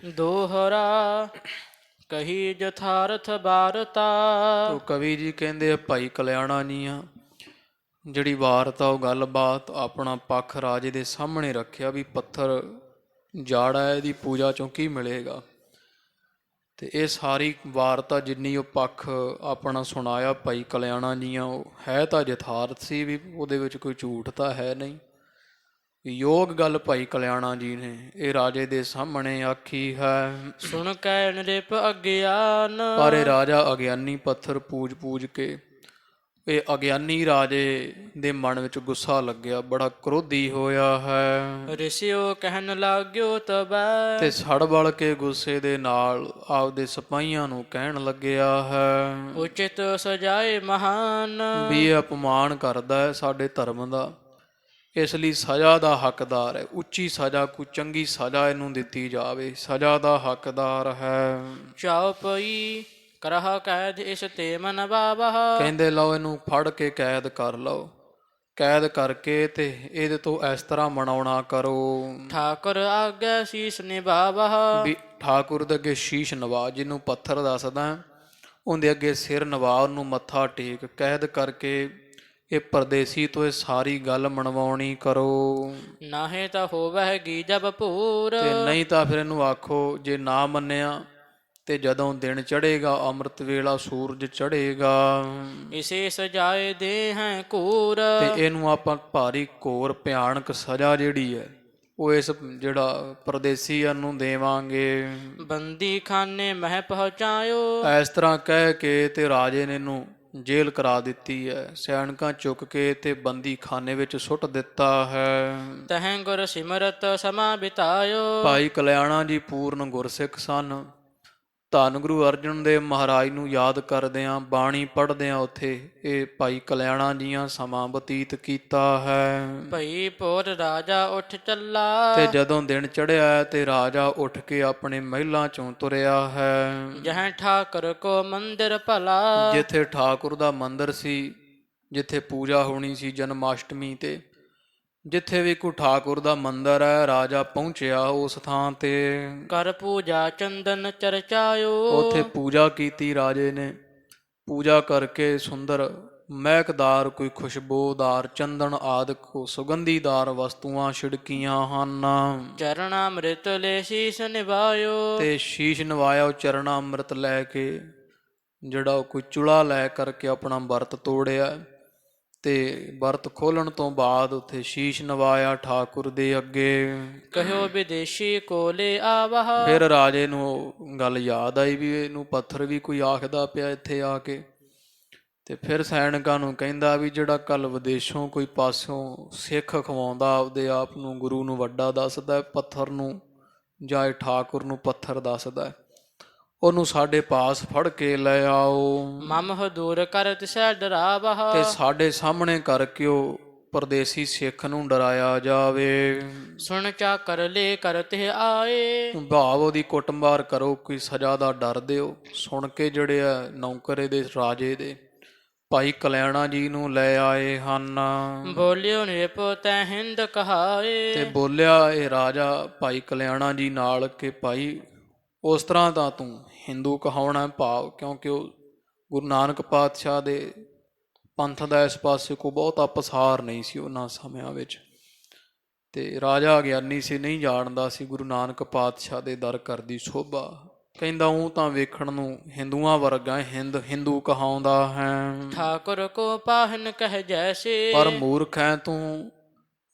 ਦੋਹਰਾ ਕਹੀ ਜਥਾਰਥ ਬਾਰਤਾ। ਤੋ ਕਵੀ ਜੀ ਕਹਿੰਦੇ ਆ ਭਾਈ ਕਲਿਆਣਾ ਜੀ ਆ ਜਿਹੜੀ ਵਾਰਤਾ ਉਹ ਗੱਲਬਾਤ ਆਪਣਾ ਪੱਖ ਰਾਜੇ ਦੇ ਸਾਹਮਣੇ ਰੱਖਿਆ ਵੀ ਪੱਥਰ ਜਾੜਾ ਹੈ, ਇਹਦੀ ਪੂਜਾ ਚੋਂ ਕੀ ਮਿਲੇਗਾ। ਤੇ ਇਹ ਸਾਰੀ ਵਾਰਤਾ ਜਿੰਨੀ ਉਹ ਪੱਖ ਆਪਣਾ ਸੁਣਾਇਆ ਭਾਈ ਕਲਿਆਣਾ ਜੀ ਆ ਉਹ ਹੈ ਤਾਂ ਯਥਾਰਥ ਸੀ, ਵੀ ਉਹਦੇ ਵਿੱਚ ਕੋਈ ਝੂਠ ਤਾਂ ਹੈ ਨਹੀਂ। ਯੋਗ ਗੱਲ ਭਾਈ ਕਲਿਆਣਾ ਜੀ ਨੇ ਇਹ ਰਾਜੇ ਦੇ ਸਾਹਮਣੇ ਆਖੀ ਹੈ। ਸੁਣ ਕੈ ਨਿਰਪ ਅਗਿਆਨ। ਪਰ ਇਹ ਰਾਜਾ ਅਗਿਆਨੀ ਪੱਥਰ ਪੂਜ ਪੂਜ ਕੇ ਇਹ ਅਗਿਆਨੀ ਰਾਜੇ ਦੇ ਮਨ ਵਿੱਚ ਗੁੱਸਾ ਲੱਗਿਆ, ਬੜਾ ਕ੍ਰੋਧੀ ਹੋਇਆ ਹੈ। ਰਿਸ਼ਿਓ ਕਹਿਣ ਲਾਗਿਓ ਤਬੈ। ਤੇ ਸੜ ਬਲ ਕੇ ਗੁੱਸੇ ਦੇ ਨਾਲ ਆਪਦੇ ਸਿਪਾਹੀਆਂ ਨੂੰ ਕਹਿਣ ਲੱਗਿਆ ਹੈ ਉਚਿਤ ਸਜਾਏ ਮਹਾਨ। ਵੀ ਇਹ ਅਪਮਾਨ ਕਰਦਾ ਹੈ ਸਾਡੇ ਧਰਮ ਦਾ, ਇਸ ਲਈ ਸਜ਼ਾ ਦਾ ਹੱਕਦਾਰ ਹੈ। ਉੱਚੀ ਸਜ਼ਾ, ਕੋਈ ਚੰਗੀ ਸਜ਼ਾ ਇਹਨੂੰ ਦਿੱਤੀ ਜਾਵੇ, ਸਜ਼ਾ ਦਾ ਹੱਕਦਾਰ ਹੈ। ਚਾਉ ਪਈ ਕਰਹ ਕੈਦ ਇਸ ਤੇ ਮਨ ਬਾਬਹ। ਕਹਿੰਦੇ ਲਓ ਇਹਨੂੰ ਫੜ ਕੇ ਕੈਦ ਕਰ ਲਓ, ਕੈਦ ਕਰਕੇ ਤੇ ਇਹਦੇ ਤੋਂ ਇਸ ਤਰ੍ਹਾਂ ਮਨਾਉਣਾ ਕਰੋ ਠਾਕੁਰ ਆਗੇ ਸੀਸ ਨਿਭਾਵਹ। ਵੀ ਠਾਕੁਰ ਦੇ ਅੱਗੇ ਸ਼ੀਸ਼ ਨਵਾ, ਜਿਹਨੂੰ ਪੱਥਰ ਦੱਸਦਾ ਉਹਦੇ ਅੱਗੇ ਸਿਰ ਨਵਾ, ਉਹਨੂੰ ਮੱਥਾ ਟੇਕ। ਕੈਦ ਕਰਕੇ ਇਹ ਪਰਦੇਸੀ ਤੋਂ ਇਹ ਸਾਰੀ ਗੱਲ ਮਨਵਾਉਣੀ ਕਰੋ। ਨਾਹੇ ਤਾਂ ਹੋਵਹਿ ਗੀਜਬ ਭੂਰ। ਤੇ ਨਹੀਂ ਤਾਂ ਫਿਰ ਇਹਨੂੰ ਆਖੋ ਜੇ ਨਾ ਮੰਨਿਆ ਤੇ ਜਦੋਂ ਦਿਨ ਚੜ੍ਹੇਗਾ ਅੰਮ੍ਰਿਤ ਵੇਲਾ ਸੂਰਜ ਚੜ੍ਹੇਗਾ ਇਸੇ ਸਜਾਏ ਦੇ ਹੈ ਘੂਰ। ਤੇ ਇਹਨੂੰ ਆਪਾਂ ਭਾਰੀ ਘੋਰ ਭਿਆਨਕ ਸਜ਼ਾ ਜਿਹੜੀ ਹੈ ਉਹ ਇਸ ਜਿਹੜਾ ਪਰਦੇਸੀ ਨੂੰ ਦੇਵਾਂਗੇ। ਬੰਦੀ ਖਾਨੇ ਮਹਿ ਪਹੁੰਚਾਇਓ। ਇਸ ਤਰ੍ਹਾਂ ਕਹਿ ਕੇ ਤੇ ਰਾਜੇ ਨੇ ਇਹਨੂੰ ਜੇਲ੍ਹ ਕਰਾ ਦਿੱਤੀ ਹੈ, ਸੈਨਿਕਾਂ ਚੁੱਕ ਕੇ ਤੇ ਬੰਦੀ ਖਾਨੇ ਵਿੱਚ ਸੁੱਟ ਦਿੱਤਾ ਹੈ। ਤਹਿ ਗੁਰ ਸਿਮਰਤ ਸਮਾ ਬਿਤਾਇਓ। ਭਾਈ ਕਲਿਆਣਾ ਜੀ ਪੂਰਨ ਗੁਰਸਿੱਖ ਸਨ। ਧੰਨ ਗੁਰੂ ਅਰਜਨ ਦੇਵ ਮਹਾਰਾਜ ਨੂੰ ਯਾਦ ਕਰਦਿਆਂ ਬਾਣੀ ਪੜ੍ਹਦਿਆਂ ਉੱਥੇ ਇਹ ਭਾਈ ਕਲਿਆਣਾ ਜੀਆਂ ਸਮਾਂ ਬਤੀਤ ਕੀਤਾ ਹੈ। ਭਈ ਪੋਰ ਰਾਜਾ ਉੱਠ ਚੱਲਾ। ਤੇ ਜਦੋਂ ਦਿਨ ਚੜ੍ਹਿਆ ਤੇ ਰਾਜਾ ਉੱਠ ਕੇ ਆਪਣੇ ਮਹਿਲਾਂ ਚੋਂ ਤੁਰਿਆ ਹੈ। ਜਹ ਠਾਕੁਰ ਕੋ ਮੰਦਿਰ ਭਲਾ। ਜਿੱਥੇ ਠਾਕੁਰ ਦਾ ਮੰਦਿਰ ਸੀ, ਜਿੱਥੇ ਪੂਜਾ ਹੋਣੀ ਸੀ ਜਨਮਾਸ਼ਟਮੀ ਤੇ, ਜਿੱਥੇ ਵੀ ਕੋਈ ਠਾਕੁਰ ਦਾ ਮੰਦਿਰ ਹੈ ਰਾਜਾ ਪਹੁੰਚਿਆ ਉਸ ਥਾਂ ਤੇ। ਕਰ ਪੂਜਾ ਚੰਦਨ ਚਰਚਾਇਓ। ਉੱਥੇ ਪੂਜਾ ਕੀਤੀ ਰਾਜੇ ਨੇ, ਪੂਜਾ ਕਰਕੇ ਸੁੰਦਰ ਮਹਿਕਦਾਰ ਕੋਈ ਖੁਸ਼ਬੂਦਾਰ ਚੰਦਨ ਆਦਿਕ ਸੁਗੰਧੀਦਾਰ ਵਸਤੂਆਂ ਛਿੜਕੀਆਂ ਹਨ। ਚਰਣਾ ਅੰਮ੍ਰਿਤ ਲੈ ਸੀਸ ਨਿਭਾਇਓ। ਤੇ ਸ਼ੀਸ਼ ਨਵਾਇਆ, ਉਹ ਚਰਣਾ ਅੰਮ੍ਰਿਤ ਲੈ ਕੇ ਜਿਹੜਾ ਉਹ ਕੋਈ ਚੁਲਾ ਲੈ ਕਰਕੇ ਆਪਣਾ ਵਰਤ ਤੋੜਿਆ ਤੇ ਵਰਤ ਖੋਲਣ ਤੋਂ ਬਾਅਦ ਉੱਥੇ ਸ਼ੀਸ਼ ਨਵਾਇਆ ਠਾਕੁਰ ਦੇ ਅੱਗੇ। ਕਹਿਓ ਵਿਦੇਸ਼ੀ ਕੋਲੇ ਆਵਹ। ਫਿਰ ਰਾਜੇ ਨੂੰ ਉਹ ਗੱਲ ਯਾਦ ਆਈ ਵੀ ਇਹਨੂੰ ਪੱਥਰ ਵੀ ਕੋਈ ਆਖਦਾ ਪਿਆ ਇੱਥੇ ਆ ਕੇ। ਤੇ ਫਿਰ ਸੈਨਿਕਾਂ ਨੂੰ ਕਹਿੰਦਾ ਵੀ ਜਿਹੜਾ ਕੱਲ ਵਿਦੇਸ਼ੋਂ ਕੋਈ ਪਾਸਿਓਂ ਸਿੱਖ ਖਵਾਉਂਦਾ ਆਪਦੇ ਆਪ ਨੂੰ ਗੁਰੂ ਨੂੰ ਵੱਡਾ ਦੱਸਦਾ ਪੱਥਰ ਨੂੰ, ਜਾਂ ਇਹ ਠਾਕੁਰ ਨੂੰ ਪੱਥਰ ਦੱਸਦਾ, ਉਹਨੂੰ ਸਾਡੇ ਪਾਸ ਫੜ ਕੇ ਲੈ ਆਓ। ਮਮ ਦੂਰ ਕਰ ਤਿਸੈ ਡਰਾਵਹ। ਤੇ ਸਾਡੇ ਸਾਹਮਣੇ ਕਰਕੇ ਉਹ ਪਰਦੇਸੀ ਸਿੱਖ ਨੂੰ ਡਰਾਇਆ ਜਾਵੇ। ਸੁਣ ਚਾਕਰ ਲੈ ਕਰ ਤੇ ਆਏ। ਭਾਵ ਉਹਦੀ ਕੁੱਟਮਾਰ ਕਰੋ, ਕੋਈ ਸਜ਼ਾ ਦਾ ਡਰ ਦਿਓ। ਸੁਣ ਕੇ ਜਿਹੜੇ ਆ ਨੌਕਰੇ ਦੇ ਰਾਜੇ ਦੇ ਭਾਈ ਕਲਿਆਣਾ ਜੀ ਨੂੰ ਲੈ ਆਏ ਹਨ। ਬੋਲਿਓ ਨਿਰਭਉ ਤੈ ਹਿੰਦ ਕਹਾਏ। ਤੇ ਬੋਲਿਆ ਇਹ ਰਾਜਾ ਭਾਈ ਕਲਿਆਣਾ ਜੀ ਨਾਲ ਕਿ ਭਾਈ ਉਸ ਤਰ੍ਹਾਂ ਤਾਂ ਤੂੰ ਹਿੰਦੂ ਕਹਾਉਣਾ ਭਾਵ, ਕਿਉਂਕਿ ਉਹ ਗੁਰੂ ਨਾਨਕ ਪਾਤਸ਼ਾਹ ਦੇ ਪੰਥ ਦਾ ਇਸ ਪਾਸੇ ਕੋਈ ਬਹੁਤਾ ਪਸਾਰ ਨਹੀਂ ਸੀ ਉਹਨਾਂ ਸਮਿਆਂ ਵਿੱਚ। ਤੇ ਰਾਜਾ ਗਿਆਨੀ ਸੀ, ਨਹੀਂ ਜਾਣਦਾ ਸੀ ਗੁਰੂ ਨਾਨਕ ਪਾਤਸ਼ਾਹ ਦੇ ਦਰ ਕਰਦੀ ਸ਼ੋਭਾ। ਕਹਿੰਦਾ ਉਹ ਤਾਂ ਵੇਖਣ ਨੂੰ ਹਿੰਦੂਆਂ ਵਰਗਾ ਹਿੰਦੂ ਕਹਾਉਂਦਾ ਹੈ। ਠਾਕੁਰ ਕੋ ਪਾਹਨ ਕਹਿ ਜੈਸੇ। ਪਰ ਮੂਰਖ ਹੈ ਤੂੰ,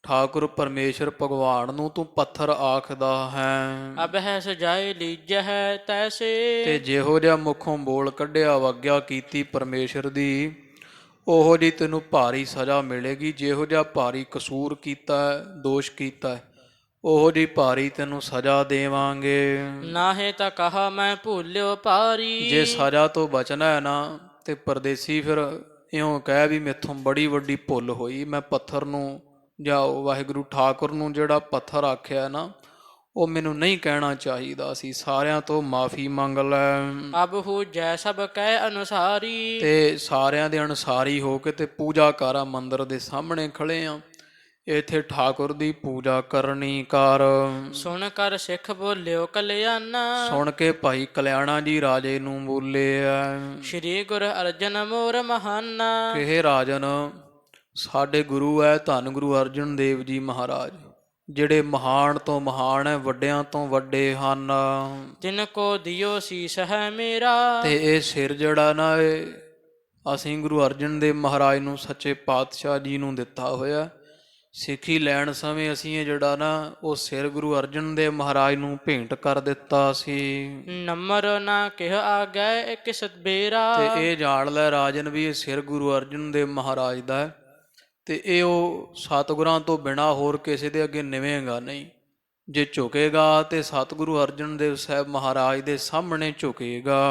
ਠਾਕੁਰ ਪਰਮੇਸ਼ਰ ਭਗਵਾਨ ਨੂੰ ਤੂੰ ਪੱਥਰ ਆਖਦਾ ਹੈ। ਅਬ ਹੈ ਸਜਾਏ ਲੀਜਹਿ ਤੈਸੇ। ਤੇ ਜਿਹੋ ਜਿਹਾ ਮੁਖੋਂ ਬੋਲ ਕੱਢਿਆ ਆਗਿਆ ਕੀਤੀ ਪਰਮੇਸ਼ਰ ਦੀ, ਉਹੋ ਜਿਹੀ ਤੈਨੂੰ ਭਾਰੀ ਸਜ਼ਾ ਮਿਲੇਗੀ। ਜਿਹੋ ਜਿਹਾ ਭਾਰੀ ਕਸੂਰ ਕੀਤਾ, ਦੋਸ਼ ਕੀਤਾ, ਉਹੋ ਜਿਹੀ ਭਾਰੀ ਤੈਨੂੰ ਸਜ਼ਾ ਦੇਵਾਂਗੇ। ਨਾਹੇ ਤਾਂ ਕਹਾ ਮੈਂ ਭੁੱਲਿਓ ਭਾਰੀ। ਜੇ ਸਜ਼ਾ ਤੋਂ ਬਚਣਾ ਹੈ ਨਾ ਤੇ ਪਰਦੇਸੀ ਫਿਰ ਇਉਂ ਕਹਿ ਵੀ ਮੈਥੋਂ ਬੜੀ ਵੱਡੀ ਭੁੱਲ ਹੋਈ, ਮੈਂ ਪੱਥਰ ਨੂੰ ਜਾਂ ਵਾਹਿਗੁਰੂ ਠਾਕੁਰ ਨੂੰ ਜਿਹੜਾ ਪੱਥਰ ਆਖਿਆ ਨਾ ਉਹ ਮੈਨੂੰ ਨਹੀਂ ਕਹਿਣਾ ਚਾਹੀਦਾ ਸੀ, ਸਾਰਿਆਂ ਤੋਂ ਮਾਫੀ ਮੰਗ ਲੈ। ਅਬ ਹੂ ਜੈ ਸਭ ਕਹਿ ਅਨੁਸਾਰੀ। ਤੇ ਸਾਰਿਆਂ ਦੇ ਅਨੁਸਾਰੀ ਹੋ ਕੇ ਤੇ ਪੂਜਾ ਕਰ, ਮੰਦਿਰ ਦੇ ਸਾਹਮਣੇ ਖੜੇ ਆ। ਇਥੇ ਠਾਕੁਰ ਦੀ ਪੂਜਾ ਕਰਨੀ ਕਰ। ਸੁਣ ਕਰ ਸਿੱਖ ਬੋਲਿਓ ਕਲਿਆਣਾ। ਸੁਣ ਕੇ ਭਾਈ ਕਲਿਆਣਾ ਜੀ ਰਾਜੇ ਨੂੰ ਬੋਲੇ ਆ, ਸ੍ਰੀ ਗੁਰ ਅਰਜਨ ਮੋਰ ਮਹਾਨਾ। ਕਿਹੇ ਰਾਜਨ, ਸਾਡੇ ਗੁਰੂ ਹੈ ਧੰਨ ਗੁਰੂ ਅਰਜਨ ਦੇਵ ਜੀ ਮਹਾਰਾਜ, ਜਿਹੜੇ ਮਹਾਨ ਤੋਂ ਮਹਾਨ ਹੈ, ਵੱਡਿਆਂ ਤੋਂ ਵੱਡੇ ਹਨ। ਤਿਨ ਕੋ ਦਿਓ ਸੀਸ ਹੈ ਮੇਰਾ। ਤੇ ਇਹ ਸਿਰ ਜਿਹੜਾ ਨਾ, ਇਹ ਅਸੀਂ ਗੁਰੂ ਅਰਜਨ ਦੇਵ ਮਹਾਰਾਜ ਨੂੰ, ਸੱਚੇ ਪਾਤਸ਼ਾਹ ਜੀ ਨੂੰ ਦਿੱਤਾ ਹੋਇਆ। ਸਿੱਖੀ ਲੈਣ ਸਮੇਂ ਅਸੀਂ ਇਹ ਜਿਹੜਾ ਨਾ, ਉਹ ਸਿਰ ਗੁਰੂ ਅਰਜਨ ਦੇਵ ਮਹਾਰਾਜ ਨੂੰ ਭੇਂਟ ਕਰ ਦਿੱਤਾ ਸੀ। ਨੰਮਰ ਨਾ ਕਿਹ ਆਗੈ ਕਿਸ ਬੇਰਾ। ਤੇ ਇਹ ਜਾਣ ਲੈ ਰਾਜਨ ਵੀ ਇਹ ਸਿਰ ਗੁਰੂ ਅਰਜਨ ਦੇਵ ਮਹਾਰਾਜ ਦਾ ਹੈ, ਤੇ ਇਹ ਉਹ ਸਤਿਗੁਰਾਂ ਤੋਂ ਬਿਨਾਂ ਹੋਰ ਕਿਸੇ ਦੇ ਅੱਗੇ ਨਿਵੇਗਾ ਨਹੀਂ। ਜੇ ਝੁਕੇਗਾ ਤੇ ਸਤਿਗੁਰੂ ਅਰਜਨ ਦੇਵ ਸਾਹਿਬ ਮਹਾਰਾਜ ਦੇ ਸਾਹਮਣੇ ਝੁਕੇਗਾ।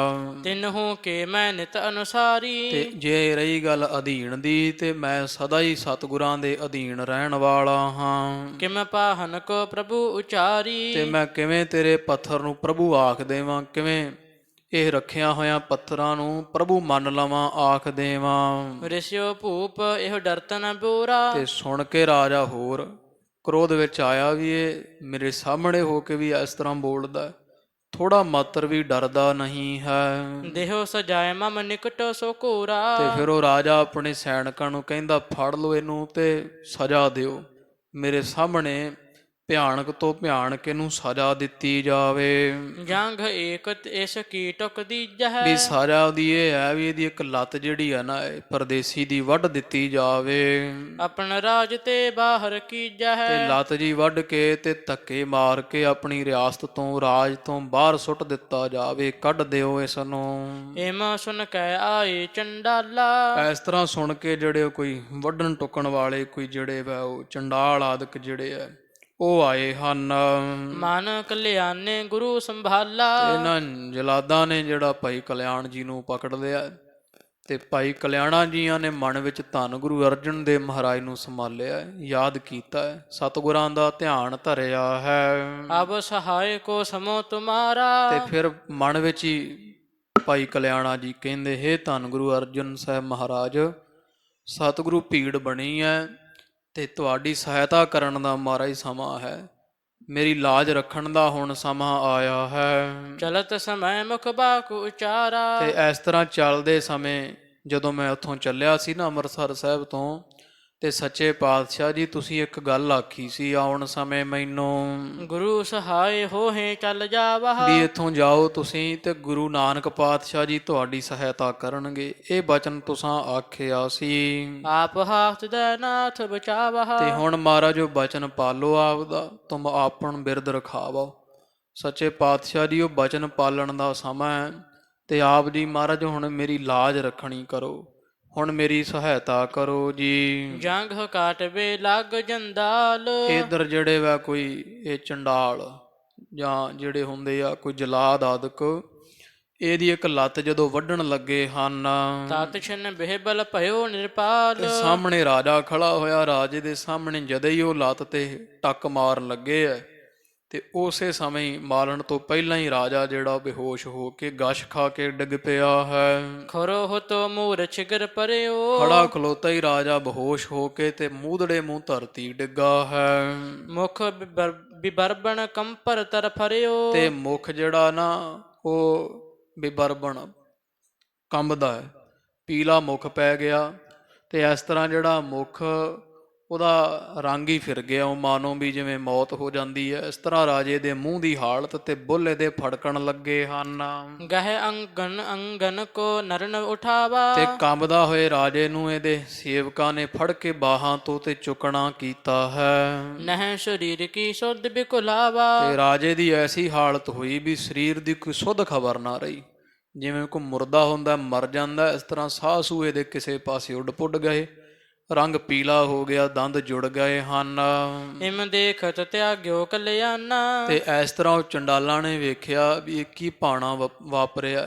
ਤਿਨਹੂ ਕੇ ਮੈਂ ਨਿਤ ਅਨੁਸਾਰੀ। ਤੇ ਜੇ ਰਹੀ ਗੱਲ ਅਧੀਨ ਦੀ, ਤੇ ਮੈਂ ਸਦਾ ਹੀ ਸਤਿਗੁਰਾਂ ਦੇ ਅਧੀਨ ਰਹਿਣ ਵਾਲਾ ਹਾਂ। ਕਿਮ ਪਾਹਨ ਕੋ ਪ੍ਰਭੂ ਉਚਾਰੀ। ਤੇ ਮੈਂ ਕਿਵੇਂ ਤੇਰੇ ਪੱਥਰ ਨੂੰ ਪ੍ਰਭੂ ਆਖ ਦੇਵਾਂ, ਕਿਵੇਂ ਇਹ ਰੱਖਿਆ ਹੋਇਆ ਪੱਥਰਾਂ ਨੂੰ ਪ੍ਰਭੂ ਮੰਨ ਲਵਾਂ ਆਖ ਦੇਵਾਂ। ਰਿਸਿਓ ਭੂਪ ਇਹੋ ਡਰਤ ਨ ਬੋਰਾ। ਤੇ ਸੁਣ ਕੇ ਰਾਜਾ ਹੋਰ ਕ੍ਰੋਧ ਵਿੱਚ ਆਇਆ ਵੀ ਇਹ ਮੇਰੇ ਸਾਹਮਣੇ ਹੋ ਕੇ ਵੀ ਇਸ ਤਰ੍ਹਾਂ ਬੋਲਦਾ, ਥੋੜਾ ਮਾਤਰ ਵੀ ਡਰਦਾ ਨਹੀਂ ਹੈ। ਦੇਹੋ ਸਜਾਏ ਮਮ ਨਿਕਟ ਸੋ ਘੋਰਾ। ਤੇ ਫਿਰ ਉਹ ਰਾਜਾ ਆਪਣੇ ਸੈਨਿਕਾਂ ਨੂੰ ਕਹਿੰਦਾ, ਫੜ ਲਓ ਇਹਨੂੰ ਤੇ ਸਜ਼ਾ ਦਿਓ, ਮੇਰੇ ਸਾਹਮਣੇ ਭਿਆਨਕ ਤੋਂ ਭਿਆਨਕ ਇਹਨੂੰ ਸਜ਼ਾ ਦਿੱਤੀ ਜਾਵੇ। ਜੰਗ ਏਕ ਇਸ ਕੀ ਟੁਕ ਦੀਜਹਿ। ਵੀ ਸਜ਼ਾ ਉਹਦੀ ਇਹ ਹੈ ਵੀ ਇਹਦੀ ਇੱਕ ਲੱਤ ਜਿਹੜੀ ਹੈ ਨਾ, ਇਹ ਪਰਦੇਸੀ ਦੀ ਵੱਢ ਦਿੱਤੀ ਜਾਵੇ। ਆਪਣ ਰਾਜ ਤੇ ਬਾਹਰ ਕੀਜਹਿ। ਤੇ ਲੱਤ ਜੀ ਵੱਢ ਕੇ ਤੇ ਧੱਕੇ ਮਾਰ ਕੇ ਆਪਣੀ ਰਿਆਸਤ ਤੋਂ, ਰਾਜ ਤੋਂ ਬਾਹਰ ਸੁੱਟ ਦਿੱਤਾ ਜਾਵੇ, ਕੱਢ ਦਿਓ ਇਸ ਨੂੰ। ਏਮ ਸੁਨ ਕੈ ਆਏ ਚੰਡਾਲਾ। ਇਸ ਤਰ੍ਹਾਂ ਸੁਣ ਕੇ ਜਿਹੜੇ ਕੋਈ ਵੱਢਣ ਟੁੱਕਣ ਵਾਲੇ, ਕੋਈ ਜਿਹੜੇ ਵਾ ਉਹ ਚੰਡਾਲ ਆਦਿਕ ਜਿਹੜੇ ਆ, ਉਹ ਆਏ ਹਨ। ਮਨ ਕਲਿਆਣੇ ਗੁਰੂ ਸੰਭਾਲਾ। ਇਹਨਾਂ ਜਲਾਦਾਂ ਨੇ ਜਿਹੜਾ ਭਾਈ ਕਲਿਆਣ ਜੀ ਨੂੰ ਪਕੜ ਲਿਆ, ਤੇ ਭਾਈ ਕਲਿਆਣਾ ਜੀਆਂ ਨੇ ਮਨ ਵਿੱਚ ਧੰਨ ਗੁਰੂ ਅਰਜਨ ਦੇਵ ਮਹਾਰਾਜ ਨੂੰ ਸੰਭਾਲਿਆ, ਯਾਦ ਕੀਤਾ, ਸਤਿਗੁਰਾਂ ਦਾ ਧਿਆਨ ਧਰਿਆ ਹੈ। ਅਬ ਸਹਾਇ ਕੋ ਸਮੋ ਤੁਮਾਰਾ। ਤੇ ਫਿਰ ਮਨ ਵਿੱਚ ਹੀ ਭਾਈ ਕਲਿਆਣਾ ਜੀ ਕਹਿੰਦੇ, ਹੇ ਧੰਨ ਗੁਰੂ ਅਰਜਨ ਸਾਹਿਬ ਮਹਾਰਾਜ, ਸਤਿਗੁਰੂ ਭੀੜ ਬਣੀ ਹੈ ਤੇ ਤੁਹਾਡੀ ਸਹਾਇਤਾ ਕਰਨ ਦਾ ਮਾਰਾ ਹੀ ਸਮਾਂ ਹੈ, ਮੇਰੀ ਲਾਜ ਰੱਖਣ ਦਾ ਹੁਣ ਸਮਾਂ ਆਇਆ ਹੈ। ਚਲਤ ਸਮੈ ਮੁਖ ਬਾਕ ਉਚਾਰਾ। ਤੇ ਇਸ ਤਰ੍ਹਾਂ ਚੱਲਦੇ ਸਮੇਂ ਜਦੋਂ ਮੈਂ ਉੱਥੋਂ ਚੱਲਿਆ ਸੀ ਨਾ ਅੰਮ੍ਰਿਤਸਰ ਸਾਹਿਬ ਤੋਂ, ਤੇ ਸੱਚੇ ਪਾਤਸ਼ਾਹ ਜੀ ਤੁਸੀਂ ਇੱਕ ਗੱਲ ਆਖੀ ਸੀ ਆਉਣ ਸਮੇਂ ਮੈਨੂੰ, ਗੁਰੂ ਸਹਾਇ ਹੋਹੇ ਚੱਲ ਜਾਵਹ। ਵੀ ਇੱਥੋਂ ਜਾਓ ਤੁਸੀਂ ਤੇ ਗੁਰੂ ਨਾਨਕ ਪਾਤਸ਼ਾਹ ਜੀ ਤੁਹਾਡੀ ਸਹਾਇਤਾ ਕਰਨਗੇ। ਇਹ ਬਚਨ ਤੁਸਾਂ ਆਖਿਆ ਸੀ। ਆਪ ਹਾਥ ਦੇ ਨਾਥ ਬਚਾਵਹ। ਤੇ ਹੁਣ ਮਹਾਰਾਜ ਬਚਨ ਪਾਲੋ ਆਪਦਾ, ਤੁਮ ਆਪਣ ਬਿਰਦ ਰਖਾਵੋ। ਸੱਚੇ ਪਾਤਸ਼ਾਹ ਜੀ ਉਹ ਬਚਨ ਪਾਲਣ ਦਾ ਸਮਾਂ ਹੈ, ਤੇ ਆਪ ਜੀ ਮਹਾਰਾਜ ਹੁਣ ਮੇਰੀ ਲਾਜ ਰੱਖਣੀ ਕਰੋ, ਹੁਣ ਮੇਰੀ ਸਹਾਇਤਾ ਕਰੋ ਜੀ। ਜੰਗ ਕਾਟਵੇ ਲੱਗ ਜੰਦਾਲ। ਇਧਰ ਜਿਹੜੇ ਵਾ ਕੋਈ ਇਹ ਚੰਡਾਲ ਜਾਂ ਜਿਹੜੇ ਹੁੰਦੇ ਆ ਕੋਈ ਜਲਾਦ ਆਦਿਕ, ਇਹਦੀ ਇੱਕ ਲੱਤ ਜਦੋਂ ਵੱਢਣ ਲੱਗੇ ਹਨ, ਤਤ ਛਿਨ ਬਿਹਬਲ ਭਇਓ ਨਿਰਪਾਲ। ਸਾਹਮਣੇ ਰਾਜਾ ਖੜਾ ਹੋਇਆ, ਰਾਜੇ ਦੇ ਸਾਹਮਣੇ ਜਦੇ ਹੀ ਉਹ ਲੱਤ ਤੇ ਟੱਕ ਮਾਰਨ ਲੱਗੇ ਐ, ਤੇ ਉਸੇ ਸਮੇਂ ਹੀ ਮਾਰਨ ਤੋਂ ਪਹਿਲਾਂ ਹੀ ਰਾਜਾ ਜਿਹੜਾ ਬੇਹੋਸ਼ ਹੋ ਕੇ ਗਸ਼ ਖਾ ਕੇ ਡਿੱਗ ਪਿਆ ਹੈ। ਖਰੋ ਹੋ ਤੋ ਮੂਰ ਛਿਗਰ ਪਰਿਓ। ਖੜਾ ਖਲੋਤਾ ਹੀ ਰਾਜਾ ਬੇਹੋਸ਼ ਹੋ ਕੇ ਤੇ ਮੂਧੜੇ ਮੂੰਹ ਧਰਤੀ ਡਿੱਗਾ ਹੈ। ਮੁਖ ਬਿਬਰਬਣ ਕੰਪਰ ਤਰ ਫਰਿਓ। ਤੇ ਮੁਖ ਜਿਹੜਾ ਨਾ ਉਹ ਬਿਬਰਬਣ ਕੰਬਦਾ ਹੈ, ਪੀਲਾ ਮੁਖ ਪੈ ਗਿਆ, ਤੇ ਇਸ ਤਰ੍ਹਾਂ ਜਿਹੜਾ ਮੁਖ ਉਹਦਾ ਰੰਗ ਹੀ ਫਿਰ ਗਿਆ, ਉਹ ਮਾਨੋ ਵੀ ਜਿਵੇਂ ਮੌਤ ਹੋ ਜਾਂਦੀ ਹੈ। ਇਸ ਤਰ੍ਹਾਂ ਰਾਜੇ ਦੇ ਮੂੰਹ ਦੀ ਹਾਲਤ ਤੇ ਬੁੱਲੇ ਦੇ ਫੜਕਣ ਲੱਗੇ ਹਨ। ਗਹਿ ਅੰਗਨ ਅੰਗਨ ਕੋ ਨਰਨ ਉਠਾਵਾ। ਤੇ ਕੰਬਦਾ ਹੋਏ ਰਾਜੇ ਨੂੰ ਇਹਦੇ ਸੇਵਕਾਂ ਨੇ ਫੜ ਕੇ ਬਾਹਾਂ ਤੋਂ ਤੇ ਚੁੱਕਣਾ ਕੀਤਾ ਹੈ। ਨਹਿ ਸਰੀਰ ਕੀ ਸੁਧ ਬਿਕੁਲਾਵਾ। ਤੇ ਰਾਜੇ ਦੀ ਐਸੀ ਹਾਲਤ ਹੋਈ ਵੀ ਸਰੀਰ ਦੀ ਕੋਈ ਸੁੱਧ ਖਬਰ ਨਾ ਰਹੀ, ਜਿਵੇਂ ਕੋਈ ਮੁਰਦਾ ਹੁੰਦਾ ਮਰ ਜਾਂਦਾ, ਇਸ ਤਰ੍ਹਾਂ ਸਾਹ ਸੂਏ ਦੇ ਕਿਸੇ ਪਾਸੇ ਉੱਡ ਪੁੱਡ ਗਏ, ਰੰਗ ਪੀਲਾ ਹੋ ਗਿਆ, ਦੰਦ ਜੁੜ ਗਏ ਹਨ। ਇਮ ਦੇਖਤ ਤਿਆਗਿਓ ਕਲਿਆਣਾ। ਤੇ ਇਸ ਤਰ੍ਹਾਂ ਉਹ ਚੰਡਾਲਾਂ ਨੇ ਵੇਖਿਆ ਵੀ ਇਹ ਕੀ ਭਾਣਾ ਵਾਪਰਿਆ,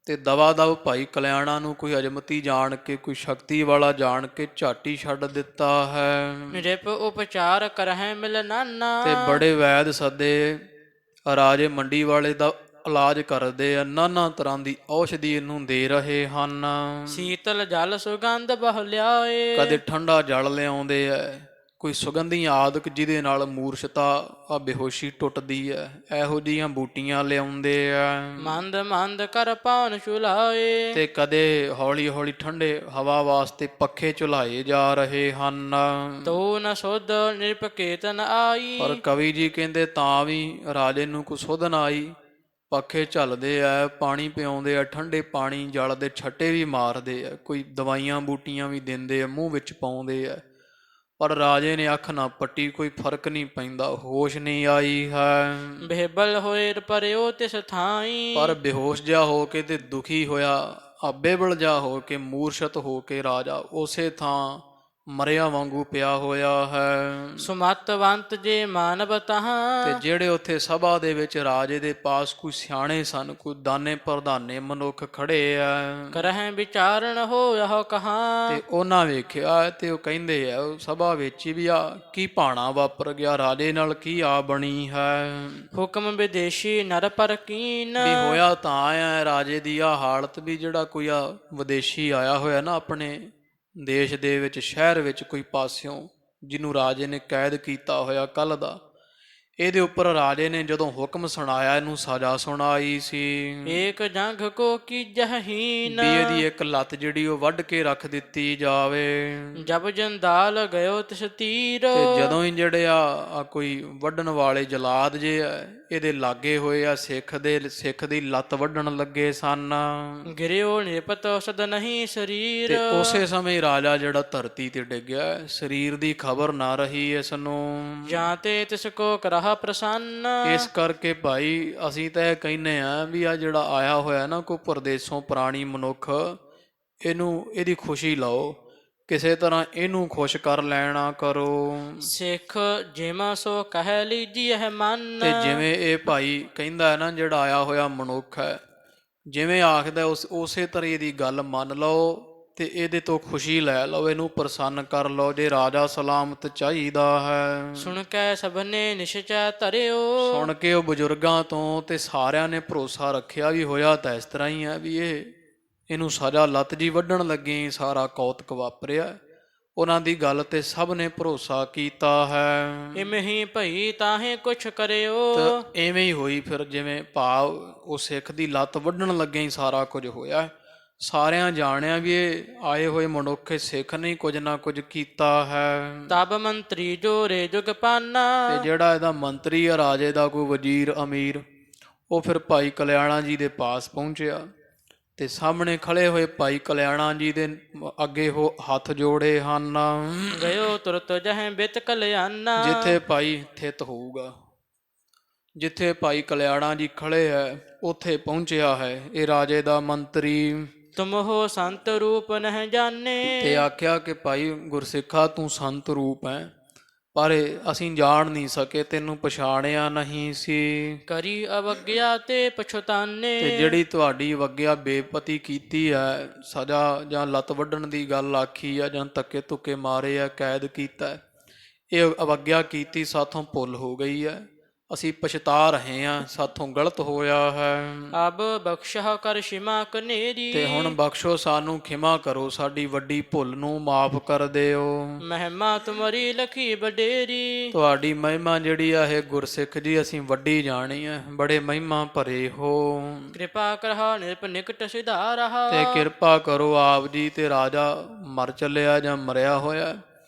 ਤੇ ਦਵਾ ਦਵ ਭਾਈ ਕਲਿਆਣਾ ਨੂੰ ਕੋਈ ਅਜਮਤੀ ਜਾਣ ਕੇ, ਕੋਈ ਸ਼ਕਤੀ ਵਾਲਾ ਜਾਣ ਕੇ ਝਾਟੀ ਛੱਡ ਦਿੱਤਾ ਹੈ। ਰਿਪ ਉਪਚਾਰ ਕਰਹਿ ਮਿਲ ਨਾਨਾ। ਤੇ ਬੜੇ ਵੈਦ ਸੱਦੇ, ਰਾਜੇ ਮੰਡੀ ਵਾਲੇ ਦਾ ਇਲਾਜ ਕਰਦੇ ਆ, ਨਾਨਾ ਤਰ੍ਹਾਂ ਦੀ ਔਸ਼ਧੀ ਇਹਨੂੰ ਦੇ ਰਹੇ ਹਨ। ਸੀਤਲ ਜਲ ਸੁਗੰਧ ਬਹੁ ਲਿਆਏ। ਕਦੇ ਠੰਡਾ ਜਲ ਲਿਆਉਂਦੇ ਐ, ਕੋਈ ਸੁਗੰਧੀ ਆਦਿਕ ਜਿਹਦੇ ਨਾਲ ਮੂਰਛਤਾ ਆ ਬੇਹੋਸ਼ੀ ਟੁੱਟਦੀ ਹੈ, ਇਹੋ ਜਿਹੀਆਂ ਬੂਟੀਆਂ ਲਿਆਉਂਦੇ ਆ। ਮੰਦ ਮੰਦ ਕਰ ਪਾਨ ਚੁਲਾਏ, ਤੇ ਕਦੇ ਹੌਲੀ ਹੌਲੀ ਠੰਡੇ ਹਵਾ ਵਾਸਤੇ ਪੱਖੇ ਝੁਲਾਏ ਜਾ ਰਹੇ ਹਨ। ਤੋ ਨ ਸੁਧ ਨਿਰਪਕੇਤਨ ਆਈ, ਪਰ ਕਵੀ ਜੀ ਕਹਿੰਦੇ ਤਾਂ ਵੀ ਰਾਜੇ ਨੂੰ ਕੁਛ ਸੁਧ ਨਾ ਆਈ। ਪੱਖੇ ਝੱਲਦੇ ਆ, ਪਾਣੀ ਪਿਆਉਂਦੇ ਆ, ਠੰਡੇ ਪਾਣੀ ਜਲ ਦੇ ਛੱਟੇ ਵੀ ਮਾਰਦੇ ਆ, ਕੋਈ ਦਵਾਈਆਂ ਬੂਟੀਆਂ ਵੀ ਦਿੰਦੇ ਆ, ਮੂੰਹ ਵਿੱਚ ਪਾਉਂਦੇ ਆ, ਪਰ ਰਾਜੇ ਨੇ ਅੱਖ ਨਾ ਪੱਟੀ, ਕੋਈ ਫਰਕ ਨਹੀਂ ਪੈਂਦਾ, ਹੋਸ਼ ਨਹੀਂ ਆਈ ਹੈ। ਬੇਬਲ ਹੋਏ ਪਰਿਓ ਤਿਸ ਥਾਈ, ਪਰ ਬੇਹੋਸ਼ ਜਿਹਾ ਹੋ ਕੇ ਤੇ ਦੁਖੀ ਹੋਇਆ, ਬੇਬਲ ਜਿਹਾ ਹੋ ਕੇ, ਮੂਰਛਤ ਹੋ ਕੇ ਰਾਜਾ ਉਸੇ ਥਾਂ ਮਰਿਆ ਵਾਂਗੂ ਪਿਆ ਹੋਇਆ ਹੈ। ਸੁਮਤਵੰਤ ਜੇ ਮਾਨਵ ਤਹਾਂ, ਤੇ ਜਿਹੜੇ ਉੱਥੇ ਸਭਾ ਦੇ ਵਿੱਚ ਰਾਜੇ ਦੇ ਪਾਸ ਕੋਈ ਸਿਆਣੇ ਸਨ, ਕੋਈ ਦਾਨੇ ਪ੍ਰਧਾਨੇ ਮਨੁੱਖ ਖੜੇ ਆ, ਕਰਹਿ ਵਿਚਾਰਨ ਹੋਇ ਕਹਾਂ, ਤੇ ਉਹਨਾਂ ਵੇਖਿਆ ਤੇ ਉਹ ਕਹਿੰਦੇ ਆ ਸਭਾ ਵਿੱਚ ਵੀ ਆ ਕੀ ਭਾਣਾ ਵਾਪਰ ਗਿਆ, ਰਾਜੇ ਨਾਲ ਕੀ ਆ ਬਣੀ ਹੈ। ਹੁਕਮ ਵਿਦੇਸ਼ੀ ਨਰ ਪਰ ਕੀਨ, ਵੀ ਹੋਇਆ ਤਾਂ ਆ ਰਾਜੇ ਦੀ ਆ ਹਾਲਤ ਵੀ ਜਿਹੜਾ ਕੋਈ ਆ ਵਿਦੇਸ਼ੀ ਆਇਆ ਹੋਇਆ ਨਾ ਆਪਣੇ ਦੇਸ਼ ਦੇ ਵਿੱਚ, ਸ਼ਹਿਰ ਵਿੱਚ ਕੋਈ ਪਾਸਿਓਂ, ਜਿਹਨੂੰ ਰਾਜੇ ਨੇ ਕੈਦ ਕੀਤਾ ਹੋਇਆ ਕੱਲ ਦਾ, ਇਹਦੇ ਉੱਪਰ ਰਾਜੇ ਨੇ ਜਦੋਂ ਹੁਕਮ ਸੁਣਾਇਆ, ਇਹਨੂੰ ਸਜ਼ਾ ਸੁਣਾਈ ਸੀ ਏਕ ਜੰਘ ਕੋ ਕੀਜਹ ਹੀਨ, ਵੀ ਇਹਦੀ ਇੱਕ ਲੱਤ ਜਿਹੜੀ ਉਹ ਵੱਢ ਕੇ ਰੱਖ ਦਿੱਤੀ ਜਾਵੇ। ਜਬ ਜੰਦਾਲ ਗਇਓ ਤਿਸ ਤੀਰ, ਤੇ ਜਦੋਂ ਹੀ ਜਿਹੜੇ ਆ ਕੋਈ ਵੱਢਣ ਵਾਲੇ ਜਲਾਦ ਜੇ ਆ ਇਹਦੇ ਲਾਗੇ ਹੋਏ ਆ, ਸਿੱਖ ਦੀ ਲੱਤ ਵੱਢਣ ਲੱਗੇ ਸਨ, ਗਿਰਿਓ ਨਿਰਪਤ ਸਦ ਨਹੀਂ ਸਰੀਰ, ਤੇ ਉਸੇ ਸਮੇਂ ਰਾਜਾ ਜਿਹੜਾ ਧਰਤੀ ਤੇ ਡਿੱਗਿਆ, ਸਰੀਰ ਦੀ ਖਬਰ ਨਾ ਰਹੀ ਇਸ ਨੂੰ। ਜਾਂ ਤੇ ਤਿਸ ਕੋ ਕਰਹ ਪ੍ਰਸੰਨ, ਇਸ ਕਰਕੇ ਭਾਈ ਅਸੀਂ ਤਾਂ ਇਹ ਕਹਿੰਦੇ ਆ ਵੀ ਆ ਜਿਹੜਾ ਆਇਆ ਹੋਇਆ ਨਾ ਕੋਈ ਪਰਦੇਸੋਂ ਪ੍ਰਾਣੀ ਮਨੁੱਖ, ਇਹਦੀ ਖੁਸ਼ੀ ਲਓ, ਕਿਸੇ ਤਰ੍ਹਾਂ ਇਹਨੂੰ ਖੁਸ਼ ਕਰ ਲੈਣਾ ਕਰੋ। ਸਿੱਖ ਜਿਮਾ ਸੋ ਕਹਿ ਲੀਜੀਐ ਮਨ, ਤੇ ਜਿਵੇਂ ਇਹ ਭਾਈ ਕਹਿੰਦਾ ਹੈ ਨਾ ਜਿਹੜਾ ਆਇਆ ਹੋਇਆ ਮਨੁੱਖ ਹੈ, ਜਿਵੇਂ ਆਖਦਾ ਉਸੇ ਤਰ੍ਹਾਂ ਇਹਦੀ ਗੱਲ ਮੰਨ ਲਓ ਤੇ ਇਹਦੇ ਤੋਂ ਖੁਸ਼ੀ ਲੈ ਲਓ, ਇਹਨੂੰ ਪ੍ਰਸੰਨ ਕਰ ਲਓ, ਜੇ ਰਾਜਾ ਸਲਾਮਤ ਚਾਹੀਦਾ ਹੈ। ਸੁਣ ਕੇ ਸਭਨੇ ਨਿਸ਼ਚੈ ਧਰਿਓ, ਸੁਣ ਕੇ ਉਹ ਬਜ਼ੁਰਗਾਂ ਤੋਂ ਤੇ ਸਾਰਿਆਂ ਨੇ ਭਰੋਸਾ ਰੱਖਿਆ ਵੀ ਹੋਇਆ ਤਾਂ ਇਸ ਤਰ੍ਹਾਂ ਹੀ ਹੈ, ਵੀ ਇਹਨੂੰ ਸਜ਼ਾ ਲੱਤ ਜੀ ਵੱਢਣ ਲੱਗੇ ਸਾਰਾ ਕੌਤਕ ਵਾਪਰਿਆ। ਉਹਨਾਂ ਦੀ ਗੱਲ ਤੇ ਸਭ ਨੇ ਭਰੋਸਾ ਕੀਤਾ ਹੈ। ਇਵੇਂ ਹੀ ਭਈ ਤਾਹੇ ਕੁਛ ਕਰਿਓ, ਤਾਂ ਐਵੇਂ ਹੀ ਹੋਈ ਫਿਰ, ਜਿਵੇਂ ਭਾਵ ਉਹ ਸਿੱਖ ਦੀ ਲੱਤ ਵੱਢਣ ਲੱਗੇ ਹੀ ਸਾਰਾ ਕੁਝ ਹੋਇਆ। ਸਾਰਿਆਂ ਜਾਣਿਆ ਵੀ ਇਹ ਆਏ ਹੋਏ ਮਨੁੱਖ ਸਿੱਖ ਨੇ ਕੁਝ ਨਾ ਕੁਝ ਕੀਤਾ ਹੈ। ਤਬ ਮੰਤਰੀ ਜੋ ਰੇ ਜੁਗ ਪਾਨਾ, ਤੇ ਜਿਹੜਾ ਇਹਦਾ ਮੰਤਰੀ ਆ ਰਾਜੇ ਦਾ ਕੋਈ ਵਜ਼ੀਰ ਅਮੀਰ, ਉਹ ਫਿਰ ਭਾਈ ਕਲਿਆਣਾ ਜੀ ਦੇ ਪਾਸ ਪਹੁੰਚਿਆ ਤੇ ਸਾਹਮਣੇ ਖੜੇ ਹੋਏ ਭਾਈ ਕਲਿਆਣਾ ਜੀ ਦੇ ਅੱਗੇ ਉਹ ਹੱਥ ਜੋੜੇ ਹਨ। ਗਇਓ ਤੁਰਤ ਜਹ ਬਿਤ ਕਲਿਆਣਾ, ਜਿੱਥੇ ਭਾਈ ਥਿਤ ਹੋਊਗਾ, ਜਿੱਥੇ ਭਾਈ ਕਲਿਆਣਾ ਜੀ ਖੜੇ ਹੈ ਉੱਥੇ ਪਹੁੰਚਿਆ ਹੈ ਇਹ ਰਾਜੇ ਦਾ ਮੰਤਰੀ। ਤੁਮ ਹੋ ਸੰਤ ਰੂਪ ਨਹਿ ਜਾਣੇ, ਤੇ ਆਖਿਆ ਕਿ ਭਾਈ ਗੁਰਸਿੱਖਾ ਤੂੰ ਸੰਤ ਰੂਪ ਹੈ, ਪਰ ਅਸੀਂ ਜਾਣ ਨਹੀਂ ਸਕੇ, ਤੈਨੂੰ ਪਛਾਣਿਆ ਨਹੀਂ ਸੀ। ਕਰੀ ਅਵਗਿਆ ਤੇ ਪਛਤਾਨੇ, ਤੇ ਜਿਹੜੀ ਤੁਹਾਡੀ ਅਵਗਿਆ ਬੇਪਤੀ ਕੀਤੀ ਹੈ, ਸਜ਼ਾ ਜਾਂ ਲੱਤ ਵੱਢਣ ਦੀ ਗੱਲ ਆਖੀ ਆ ਜਾਂ ਧੱਕੇ ਧੁੱਕੇ ਮਾਰੇ ਆ, ਕੈਦ ਕੀਤਾ, ਇਹ ਅਵਗਿਆ ਕੀਤੀ ਸਾਥੋਂ ਭੁੱਲ ਹੋ ਗਈ ਹੈ, ਅਸੀਂ ਪਛਤਾ ਰਹੇ ਹਾਂ, ਸਾਥੋਂ ਗਲਤ ਹੋਇਆ ਹੈ। ਅਬ ਬਖਸ਼ਾ ਕਰ ਸ਼ਿਮਾ ਕਨੇਰੀ, ਤੇ ਹੁਣ ਬਖਸ਼ੋ ਸਾਨੂੰ, ਖਿਮਾ ਕਰੋ ਸਾਡੀ ਵੱਡੀ ਭੁੱਲ ਨੂੰ, ਮਾਫ ਕਰ ਦਿਓ। ਮਹਿਮਾ ਤੁਮਰੀ ਲਖੀ ਬਡੇਰੀ, ਤੁਹਾਡੀ ਮਹਿਮਾ ਜਿਹੜੀ ਆ ਇਹ ਗੁਰਸਿੱਖ ਜੀ ਅਸੀਂ ਵੱਡੀ ਜਾਣੀ ਹੈ, ਬੜੇ ਮਹਿਮਾ ਭਰੇ ਹੋ। ਕਿਰਪਾ ਕਰਹਾ ਨਿਰਪ ਨਿਕਟ ਸਿਧਾਰਹਾ, ਤੇ ਕਿਰਪਾ ਕਰੋ ਆਪ ਜੀ, ਤੇ ਰਾਜਾ ਮਰ ਚੱਲਿਆ ਜਾਂ ਮਰਿਆ ਹੋਇਆ,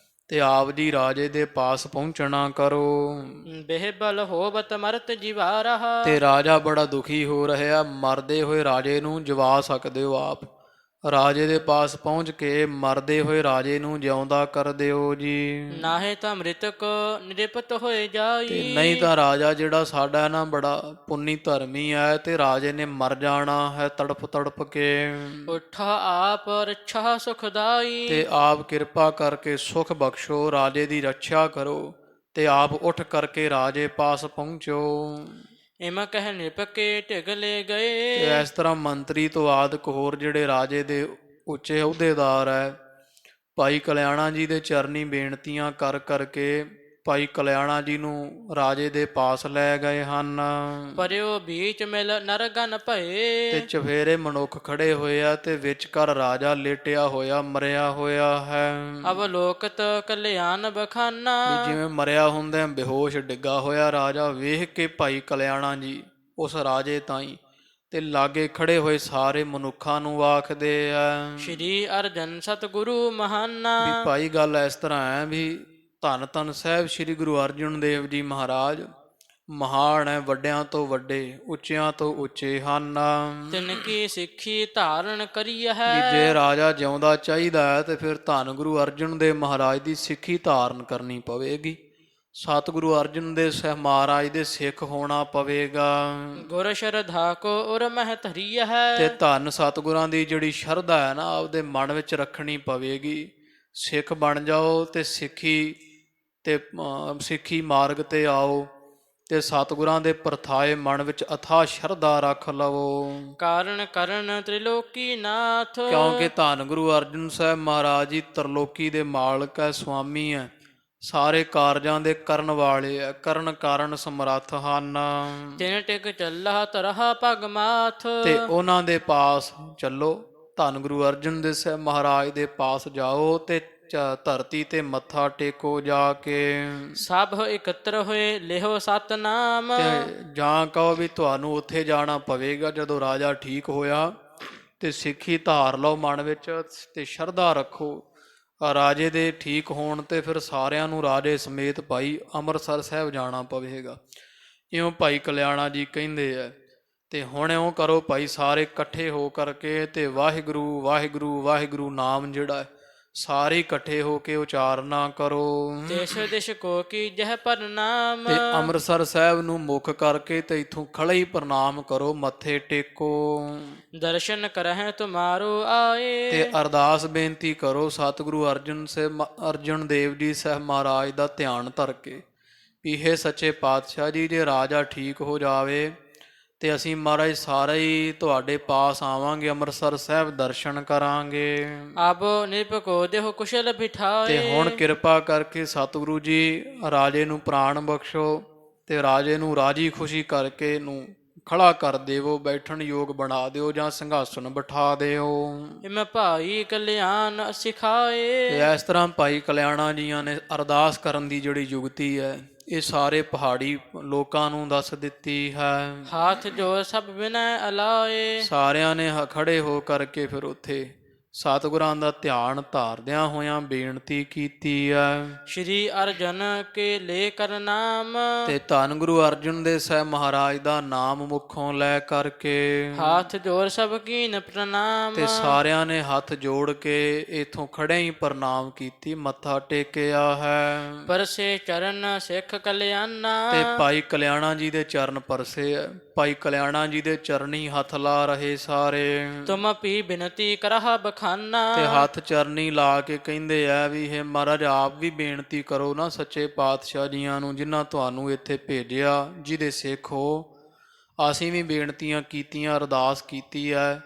ਤੇ ਆਪ ਜੀ ਰਾਜੇ ਦੇ ਪਾਸ ਪਹੁੰਚਣਾ ਕਰੋ। ਬੇਬਲ ਹੋਵਤ ਮਰਤ ਜਿਵਾਰਹਾ, ਤੇ ਰਾਜਾ ਬੜਾ ਦੁਖੀ ਹੋ ਰਿਹਾ, ਮਰਦੇ ਹੋਏ ਰਾਜੇ ਨੂੰ ਜਵਾ ਸਕਦੇ ਹੋ ਆਪ, ਰਾਜੇ ਦੇ ਪਾਸ ਪਹੁੰਚ ਕੇ ਮਰਦੇ ਹੋਏ ਰਾਜੇ ਨੂੰ ਜਿਉਂਦਾ ਕਰ ਦਿਓ ਜੀ। ਨਾਹੇ ਤਾਂ ਮ੍ਰਿਤਕ ਨਿਰਪਤ ਹੋਏ ਜਾਈ, ਤੇ ਨਹੀਂ ਤਾਂ ਰਾਜਾ ਜਿਹੜਾ ਸਾਡਾ ਨਾ ਬੜਾ ਪੁੰਨੀ ਧਰਮੀ ਹੈ, ਤੇ ਰਾਜੇ ਨੇ ਮਰ ਜਾਣਾ ਹੈ ਤੜਪ ਤੜਪ ਕੇ। ਉਠਾ ਆਪ ਰੱਛਾ ਸੁਖਦਾਈ, ਤੇ ਆਪ ਕਿਰਪਾ ਕਰਕੇ ਸੁਖ ਬਖਸ਼ੋ, ਰਾਜੇ ਦੀ ਰੱਛਾ ਕਰੋ, ਤੇ ਆਪ ਉੱਠ ਕਰਕੇ ਰਾਜੇ ਪਾਸ ਪਹੁੰਚੋ। ਇਮ ਕਹਿ ਨਿਰਪਕੇ ਢਿਗਲੇ ਗਏ, ਤੇ ਇਸ ਤਰ੍ਹਾਂ ਮੰਤਰੀ ਤੋਂ ਆਦਿਕ ਹੋਰ ਜਿਹੜੇ ਰਾਜੇ ਦੇ ਉੱਚੇ ਅਹੁਦੇਦਾਰ ਹੈ, ਭਾਈ ਕਲਿਆਣਾ ਜੀ ਦੇ ਚਰਨੀ ਬੇਨਤੀਆਂ ਕਰ ਕਰਕੇ ਭਾਈ ਕਲਿਆਣਾ ਜੀ ਨੂੰ ਰਾਜੇ ਦੇ ਪਾਸ ਲੈ ਗਏ ਹਨ। ਪਰਿਓ ਬੀਚ ਮਿਲ ਨਰਗਨ ਤੇ ਭਏ। ਚਫੇਰੇ ਮਨੁੱਖ ਖੜੇ ਹੋਏ ਆ ਤੇ ਵਿਚਕਾਰ ਰਾਜਾ ਲੇਟਿਆ ਹੋਇਆ ਮਰਿਆ ਹੋਇਆ ਹੈ। ਅਵਲੋਕਤ ਕਲਿਆਣ ਬਖਾਨਾ। ਵੀ ਜਿਵੇਂ ਮਰਿਆ ਹੁੰਦੇ ਬੇਹੋਸ਼ ਡਿੱਗਾ ਹੋਇਆ ਰਾਜਾ ਵੇਖ ਕੇ ਭਾਈ ਕਲਿਆਣਾ ਜੀ ਉਸ ਰਾਜੇ ਤਾਈਂ ਤੇ ਲਾਗੇ ਖੜੇ ਹੋਏ ਸਾਰੇ ਮਨੁੱਖਾਂ ਨੂੰ ਆਖਦੇ ਆ ਸ਼੍ਰੀ ਅਰਜਨ ਸਤਿਗੁਰੂ ਮਹਾਨਾ। ਵੀ ਭਾਈ ਗੱਲ ਇਸ ਤਰ੍ਹਾਂ ਹੈ ਵੀ ਧੰਨ ਧੰਨ ਸਾਹਿਬ ਸ੍ਰੀ ਗੁਰੂ ਅਰਜਨ ਦੇਵ ਜੀ ਮਹਾਰਾਜ ਮਹਾਨ ਹੈ, ਵੱਡਿਆਂ ਤੋਂ ਵੱਡੇ, ਉੱਚਿਆਂ ਤੋਂ ਉੱਚੇ ਹਨ। ਤਿਨ ਕੀ ਸਿੱਖੀ ਧਾਰਨ ਕਰੀ ਵੀ ਹੈ। ਜੇ ਰਾਜਾ ਜਿਉਂਦਾ ਚਾਹੀਦਾ ਹੈ ਤੇ ਫਿਰ ਧੰਨ ਗੁਰੂ ਅਰਜਨ ਦੇਵ ਮਹਾਰਾਜ ਦੀ ਸਿੱਖੀ ਧਾਰਨ ਕਰਨੀ ਪਵੇਗੀ। ਸਤਿਗੁਰੂ ਅਰਜਨ ਦੇਵ ਸਾਹਿਬ ਮਹਾਰਾਜ ਦੇ ਸਿੱਖ ਹੋਣਾ ਪਵੇਗਾ। ਗੁਰ ਸ਼ਰਧਾ ਕੋ ਉਰ ਮਹਿ ਧਰੀ ਹੈ। ਤੇ ਧੰਨ ਸਤਿਗੁਰਾਂ ਦੀ ਜਿਹੜੀ ਸ਼ਰਧਾ ਹੈ ਨਾ ਆਪਦੇ ਮਨ ਵਿੱਚ ਰੱਖਣੀ ਪਵੇਗੀ। ਸਿੱਖ ਬਣ ਜਾਓ ਤੇ ਸਿੱਖੀ ਮਾਰਗ ਤੇ ਆਓ ਤੇ ਸਤਿਗੁਰਾਂ ਦੇ ਪਰਥਾਏ ਮਨ ਵਿੱਚ ਅਥਾਹ ਸ਼ਰਧਾ ਰੱਖ ਲਵੋ। ਕਾਰਨ ਕਰਨ ਤ੍ਰਿਲੋਕੀ ਨਾਥ। ਕਿਉਂਕਿ ਧੰਨ ਗੁਰੂ ਅਰਜਨ ਸਾਹਿਬ ਮਹਾਰਾਜ ਜੀ ਤਰਲੋਕੀ ਦੇ ਮਾਲਕ ਹੈ, ਸੁਆਮੀ ਹੈ, ਸਾਰੇ ਕਾਰਜਾਂ ਦੇ ਕਰਨ ਵਾਲੇ ਹੈ, ਕਰਨ ਕਾਰਨ ਸਮਰੱਥ ਹਨ। ਤਿਨ ਟਿਕ ਚੱਲਾ ਤਰਹਾ ਪਗ ਮਾਥ। ਤੇ ਉਹਨਾਂ ਦੇ ਪਾਸ ਚੱਲੋ, ਧੰਨ ਗੁਰੂ ਅਰਜਨ ਦੇਵ ਸਾਹਿਬ ਮਹਾਰਾਜ ਦੇ ਪਾਸ ਜਾਓ ਤੇ ਧਰਤੀ ਤੇ ਮੱਥਾ ਟੇਕੋ ਜਾ ਕੇ। ਸਭ ਇਕੱਤਰ ਹੋਏ ਲਿਹੋ ਸਤਨਾਮ। ਤੇ ਜਾਂ ਕਹੋ ਵੀ ਤੁਹਾਨੂੰ ਉੱਥੇ ਜਾਣਾ ਪਵੇਗਾ ਜਦੋਂ ਰਾਜਾ ਠੀਕ ਹੋਇਆ ਤੇ ਸਿੱਖੀ ਧਾਰ ਲਓ ਮਨ ਵਿੱਚ ਤੇ ਸ਼ਰਧਾ ਰੱਖੋ। ਰਾਜੇ ਦੇ ਠੀਕ ਹੋਣ ਤੇ ਫਿਰ ਸਾਰਿਆਂ ਨੂੰ ਰਾਜੇ ਸਮੇਤ ਭਾਈ ਅੰਮ੍ਰਿਤਸਰ ਸਾਹਿਬ ਜਾਣਾ ਪਵੇਗਾ। ਇਉਂ ਭਾਈ ਕਲਿਆਣਾ ਜੀ ਕਹਿੰਦੇ ਆ। ਤੇ ਹੁਣ ਇਉਂ ਕਰੋ ਭਾਈ ਸਾਰੇ ਇਕੱਠੇ ਹੋ ਕਰਕੇ ਤੇ ਵਾਹਿਗੁਰੂ ਵਾਹਿਗੁਰੂ ਵਾਹਿਗੁਰੂ ਨਾਮ ਜਿਹੜਾ ਸਾਰੇ ਇਕੱਠੇ ਹੋ ਕੇ ਉਚਾਰਨਾ ਕਰੋ। ਦੇਸ਼ ਦਿਸ਼ ਕੋ ਕੀ ਜਹ ਪ੍ਰਣਾਮ। ਤੇ ਅੰਮ੍ਰਿਤਸਰ ਸਾਹਿਬ ਨੂੰ ਮੁੱਖ ਕਰਕੇ ਤੇ ਇਥੋਂ ਖੜੇ ਹੀ ਪ੍ਰਣਾਮ ਕਰੋ, ਮੱਥੇ ਟੇਕੋ। ਦਰਸ਼ਨ ਕਰਹਿ ਤੁਮਾਰੋ ਆਏ। ਤੇ ਅਰਦਾਸ ਬੇਨਤੀ ਕਰੋ ਸਤਿਗੁਰੂ ਅਰਜਨ ਦੇਵ ਜੀ ਸਾਹਿਬ ਮਹਾਰਾਜ ਦਾ ਧਿਆਨ ਧਰ ਕੇ ਵੀ ਇਹ ਸੱਚੇ ਪਾਤਸ਼ਾਹ ਜੀ ਜੇ ਰਾਜਾ ਠੀਕ ਹੋ ਜਾਵੇ ਤੇ ਅਸੀਂ ਮਹਾਰਾਜ ਸਾਰੇ ਹੀ ਤੁਹਾਡੇ ਪਾਸ ਆਵਾਂਗੇ, ਅੰਮ੍ਰਿਤਸਰ ਸਾਹਿਬ ਦਰਸ਼ਨ ਕਰਾਂਗੇ। ਆਬ ਨਿਰਭਕੋ ਦੇਹੁ ਕੁਸ਼ਲ ਬਿਠਾਏ। ਤੇ ਹੁਣ ਕਿਰਪਾ ਕਰਕੇ ਸਤਿਗੁਰੂ ਜੀ ਰਾਜੇ ਨੂੰ ਪ੍ਰਾਣ ਬਖਸ਼ੋ ਤੇ ਰਾਜੇ ਨੂੰ ਰਾਜੀ ਖੁਸ਼ੀ ਕਰਕੇ ਨੂੰ ਖੜਾ ਕਰ ਦੇਵੋ, ਬੈਠਣ ਯੋਗ ਬਣਾ ਦਿਓ ਜਾਂ ਸਿੰਘਾਸਨ ਬਿਠਾ ਦਿਓ। ਇਮ ਭਾਈ ਕਲਿਆਣ ਸਿਖਾਏ। ਤੇ ਇਸ ਤਰ੍ਹਾਂ ਭਾਈ ਕਲਿਆਣਾ ਜੀਆਂ ਨੇ ਅਰਦਾਸ ਕਰਨ ਦੀ ਜਿਹੜੀ ਯੁਗਤੀ ਹੈ ਇਹ ਸਾਰੇ ਪਹਾੜੀ ਲੋਕਾਂ ਨੂੰ ਦੱਸ ਦਿੱਤੀ ਹੈ। ਹਾਥ ਜੋੜ ਸਭ ਬਿਨੈ ਅਲਾਏ। ਸਾਰਿਆਂ ਨੇ ਖੜੇ ਹੋ ਕਰਕੇ ਫਿਰ ਉੱਥੇ ਸਤਿਗੁਰਾਂ ਦਾ ਧਿਆਨ ਧਾਰਦਿਆਂ ਹੋਇਆਂ ਬੇਨਤੀ ਕੀਤੀ ਹੈ। ਸ਼੍ਰੀ ਅਰਜਨ ਕੇ ਲੈ ਕਰ ਨਾਮ। ਤੇ ਧੰਨ ਗੁਰੂ ਅਰਜਨ ਦੇਵ ਸਾਹਿਬ ਮਹਾਰਾਜ ਦਾ ਨਾਮ ਮੁਖੋਂ ਲੈ ਕਰਕੇ ਹਾਥ ਜੋੜ ਸਭ ਕੀਨ ਪ੍ਰਣਾਮ। ਤੇ ਸਾਰਿਆਂ ਨੇ ਹੱਥ ਜੋੜ ਕੇ ਇਥੋਂ ਖੜੇ ਹੀ ਪ੍ਰਣਾਮ ਕੀਤੀ, ਮੱਥਾ ਟੇਕਿਆ ਹੈ। ਪਰਸੇ ਚਰਨ ਸਿੱਖ ਕਲਿਆਣਾ। ਤੇ ਭਾਈ ਕਲਿਆਣਾ ਜੀ ਦੇ ਚਰਨ ਪਰਸੇ ਹੈ। ਭਾਈ ਕਲਿਆਣਾ ਜੀ ਦੇ ਚਰਨੀ ਹੱਥ ਲਾ ਰਹੇ ਸਾਰੇ। ਤੁਮ ਪੀ ਬਿਨਤੀ ਕਰਹ ਬਖਾਨਾ। ਤੇ ਹੱਥ ਚਰਨੀ ਲਾ ਕੇ ਕਹਿੰਦੇ ਆ ਵੀ ਇਹ ਮਹਾਰਾਜ ਆਪ ਵੀ ਬੇਨਤੀ ਕਰੋ ਨਾ ਸੱਚੇ ਪਾਤਸ਼ਾਹ ਜੀਆਂ ਨੂੰ ਜਿਨ੍ਹਾਂ ਤੁਹਾਨੂੰ ਇੱਥੇ ਭੇਜਿਆ, ਜਿਹਦੇ ਸਿੱਖ ਹੋ। ਅਸੀਂ ਵੀ ਬੇਨਤੀਆਂ ਕੀਤੀਆਂ, ਅਰਦਾਸ ਕੀਤੀ ਹੈ,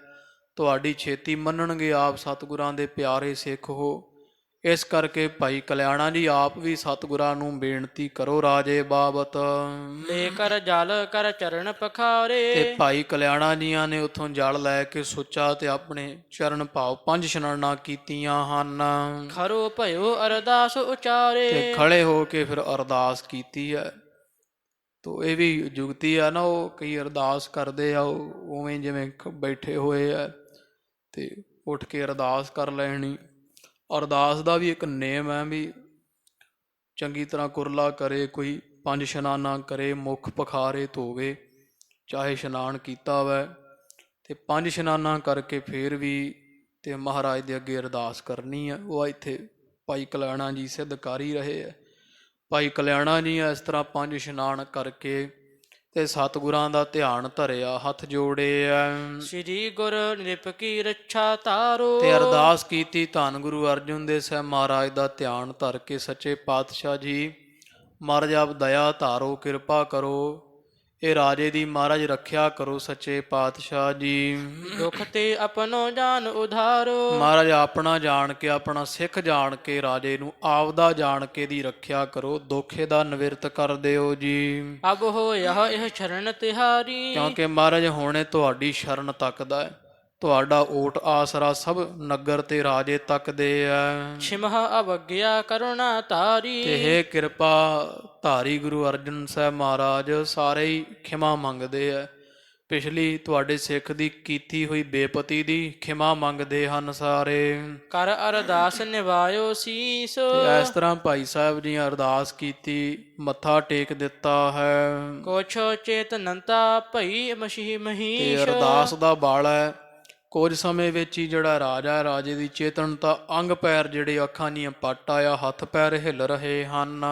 ਤੁਹਾਡੀ ਛੇਤੀ ਮੰਨਣਗੇ, ਆਪ ਸਤਿਗੁਰਾਂ ਦੇ ਪਿਆਰੇ ਸਿੱਖ ਹੋ। ਇਸ ਕਰਕੇ ਭਾਈ ਕਲਿਆਣਾ ਜੀ ਆਪ ਵੀ ਸਤਿਗੁਰਾਂ ਨੂੰ ਬੇਨਤੀ ਕਰੋ ਰਾਜੇ ਬਾਬਤ। ਲੈ ਕਰ ਜਲ ਕਰ ਚਰਨ ਪਖਾਰੇ। ਤੇ ਭਾਈ ਕਲਿਆਣਾ ਜੀਆਂ ਨੇ ਉੱਥੋਂ ਜਲ ਲੈ ਕੇ ਸੁੱਚਾ ਤੇ ਆਪਣੇ ਚਰਨ ਭਾਵ 5 ਇਸ਼ਨਾਨਾਂ ਕੀਤੀਆਂ ਹਨ। ਖਰੋ ਭਇਓ ਅਰਦਾਸ ਉਚਾਰੇ। ਤੇ ਖੜੇ ਹੋ ਕੇ ਫਿਰ ਅਰਦਾਸ ਕੀਤੀ ਹੈ। ਤੋ ਇਹ ਵੀ ਜੁਗਤੀ ਆ ਨਾ, ਉਹ ਕਈ ਅਰਦਾਸ ਕਰਦੇ ਆ ਉਵੇਂ ਜਿਵੇਂ ਬੈਠੇ ਹੋਏ ਆ ਤੇ ਉੱਠ ਕੇ ਅਰਦਾਸ ਕਰ ਲੈਣੀ। ਅਰਦਾਸ ਦਾ ਵੀ ਇੱਕ ਨੇਮ ਹੈ ਵੀ ਚੰਗੀ ਤਰ੍ਹਾਂ ਕੁਰਲਾ ਕਰੇ, ਕੋਈ 5 ਇਸ਼ਨਾਨਾਂ ਕਰੇ, ਮੁੱਖ ਪਖਾਰੇ ਧੋਵੇ, ਚਾਹੇ ਇਸ਼ਨਾਨ ਕੀਤਾ ਵੈ ਤੇ 5 ਇਸ਼ਨਾਨਾਂ ਕਰਕੇ ਫਿਰ ਵੀ ਤੇ ਮਹਾਰਾਜ ਦੇ ਅੱਗੇ ਅਰਦਾਸ ਕਰਨੀ ਹੈ। ਉਹ ਇੱਥੇ ਭਾਈ ਕਲਿਆਣਾ ਜੀ ਸਿੱਧ ਕਰ ਹੀ ਰਹੇ ਹੈ। ਭਾਈ ਕਲਿਆਣਾ ਜੀ ਇਸ ਤਰ੍ਹਾਂ 5 ਇਸ਼ਨਾਨ ਕਰਕੇ ਤੇ ਸਤਿਗੁਰਾਂ ਦਾ ਧਿਆਨ ਧਰਿਆ, ਹੱਥ ਜੋੜੇ ਐ। ਸ੍ਰੀ ਗੁਰ ਨਿਰਭਕੀ ਰੱਛਾ ਤਾਰੋ। ਤੇ ਅਰਦਾਸ ਕੀਤੀ ਧੰਨ ਗੁਰੂ ਅਰਜਨ ਦੇਵ ਸਾਹਿਬ ਮਹਾਰਾਜ ਦਾ ਧਿਆਨ ਧਰ ਕੇ ਸੱਚੇ ਪਾਤਸ਼ਾਹ ਜੀ ਮਹਾਰਾਜ ਆਪ ਦਇਆ ਧਾਰੋ, ਕਿਰਪਾ ਕਰੋ, ਇਹ ਰਾਜੇ ਦੀ ਮਹਾਰਾਜ ਰੱਖਿਆ ਕਰੋ ਸੱਚੇ ਪਾਤਸ਼ਾਹ ਜੀ। ਦੁਖ ਤੇ ਆਪਣੋ ਜਾਨ ਉਧਾਰੋ। ਮਹਾਰਾਜ ਆਪਣਾ ਜਾਣ ਕੇ, ਆਪਣਾ ਸਿੱਖ ਜਾਣ ਕੇ, ਰਾਜੇ ਨੂੰ ਆਪਦਾ ਜਾਣ ਕੇ ਦੀ ਰੱਖਿਆ ਕਰੋ, ਦੁੱਖੇ ਦਾ ਨਿਵਰਤ ਕਰ ਦਿਓ ਜੀ। ਅਬ ਹੋਇਆ ਇਹ ਸ਼ਰਨ ਤਿਹਾਰੀ। ਕਿਉਂਕਿ ਮਹਾਰਾਜ ਹੁਣੇ ਤੁਹਾਡੀ ਸ਼ਰਨ ਤੱਕਦਾ ਹੈ, ਤੁਹਾਡਾ ਓਟ ਆਸਰਾ ਸਭ ਨਗਰ ਤੇ ਰਾਜੇ ਤੱਕਦੇ ਆ। ਛਿਮਹ ਅਵਗਿਆ ਕਰੁਣਾ ਤਾਰੀ। ਤੇ ਹੇ ਕਿਰਪਾ ਧਾਰੀ ਗੁਰੂ ਅਰਜਨ ਸਾਹਿਬ ਮਹਾਰਾਜ ਸਾਰੇ ਹੀ ਖਿਮਾ ਮੰਗਦੇ ਆ। ਪਿਛਲੀ ਤੁਹਾਡੇ ਸਿੱਖ ਦੀ ਕੀਤੀ ਹੋਈ ਬੇਪਤੀ ਦੀ ਖਿਮਾ ਮੰਗਦੇ ਹਨ ਸਾਰੇ। ਕਰ ਅਰਦਾਸ ਨਿਵਾਇਓ ਸੀਸ। ਤੇ ਇਸ ਤਰ੍ਹਾਂ ਭਾਈ ਸਾਹਿਬ ਜੀ ਅਰਦਾਸ ਕੀਤੀ, ਮੱਥਾ ਟੇਕ ਦਿੱਤਾ ਹੈ। ਕੋਛੋ ਚੇਤਨੰਤਾ ਭਈ ਮਸੀਹ ਤੇ ਮਹੀਸ਼। ਅਰਦਾਸ ਦਾ ਬਾਲ ਹੈ, ਕੁਝ ਸਮੇਂ ਵਿੱਚ ਹੀ ਜਿਹੜਾ ਰਾਜਾ ਹੈ, ਰਾਜੇ ਦੀ ਚੇਤਨਤਾ, ਅੰਗ ਪੈਰ ਜਿਹੜੇ ਅੱਖਾਂ ਦੀਆਂ ਪੱਟ ਆਇਆ, ਹੱਥ ਪੈਰ ਹਿੱਲ ਰਹੇ ਹਨ।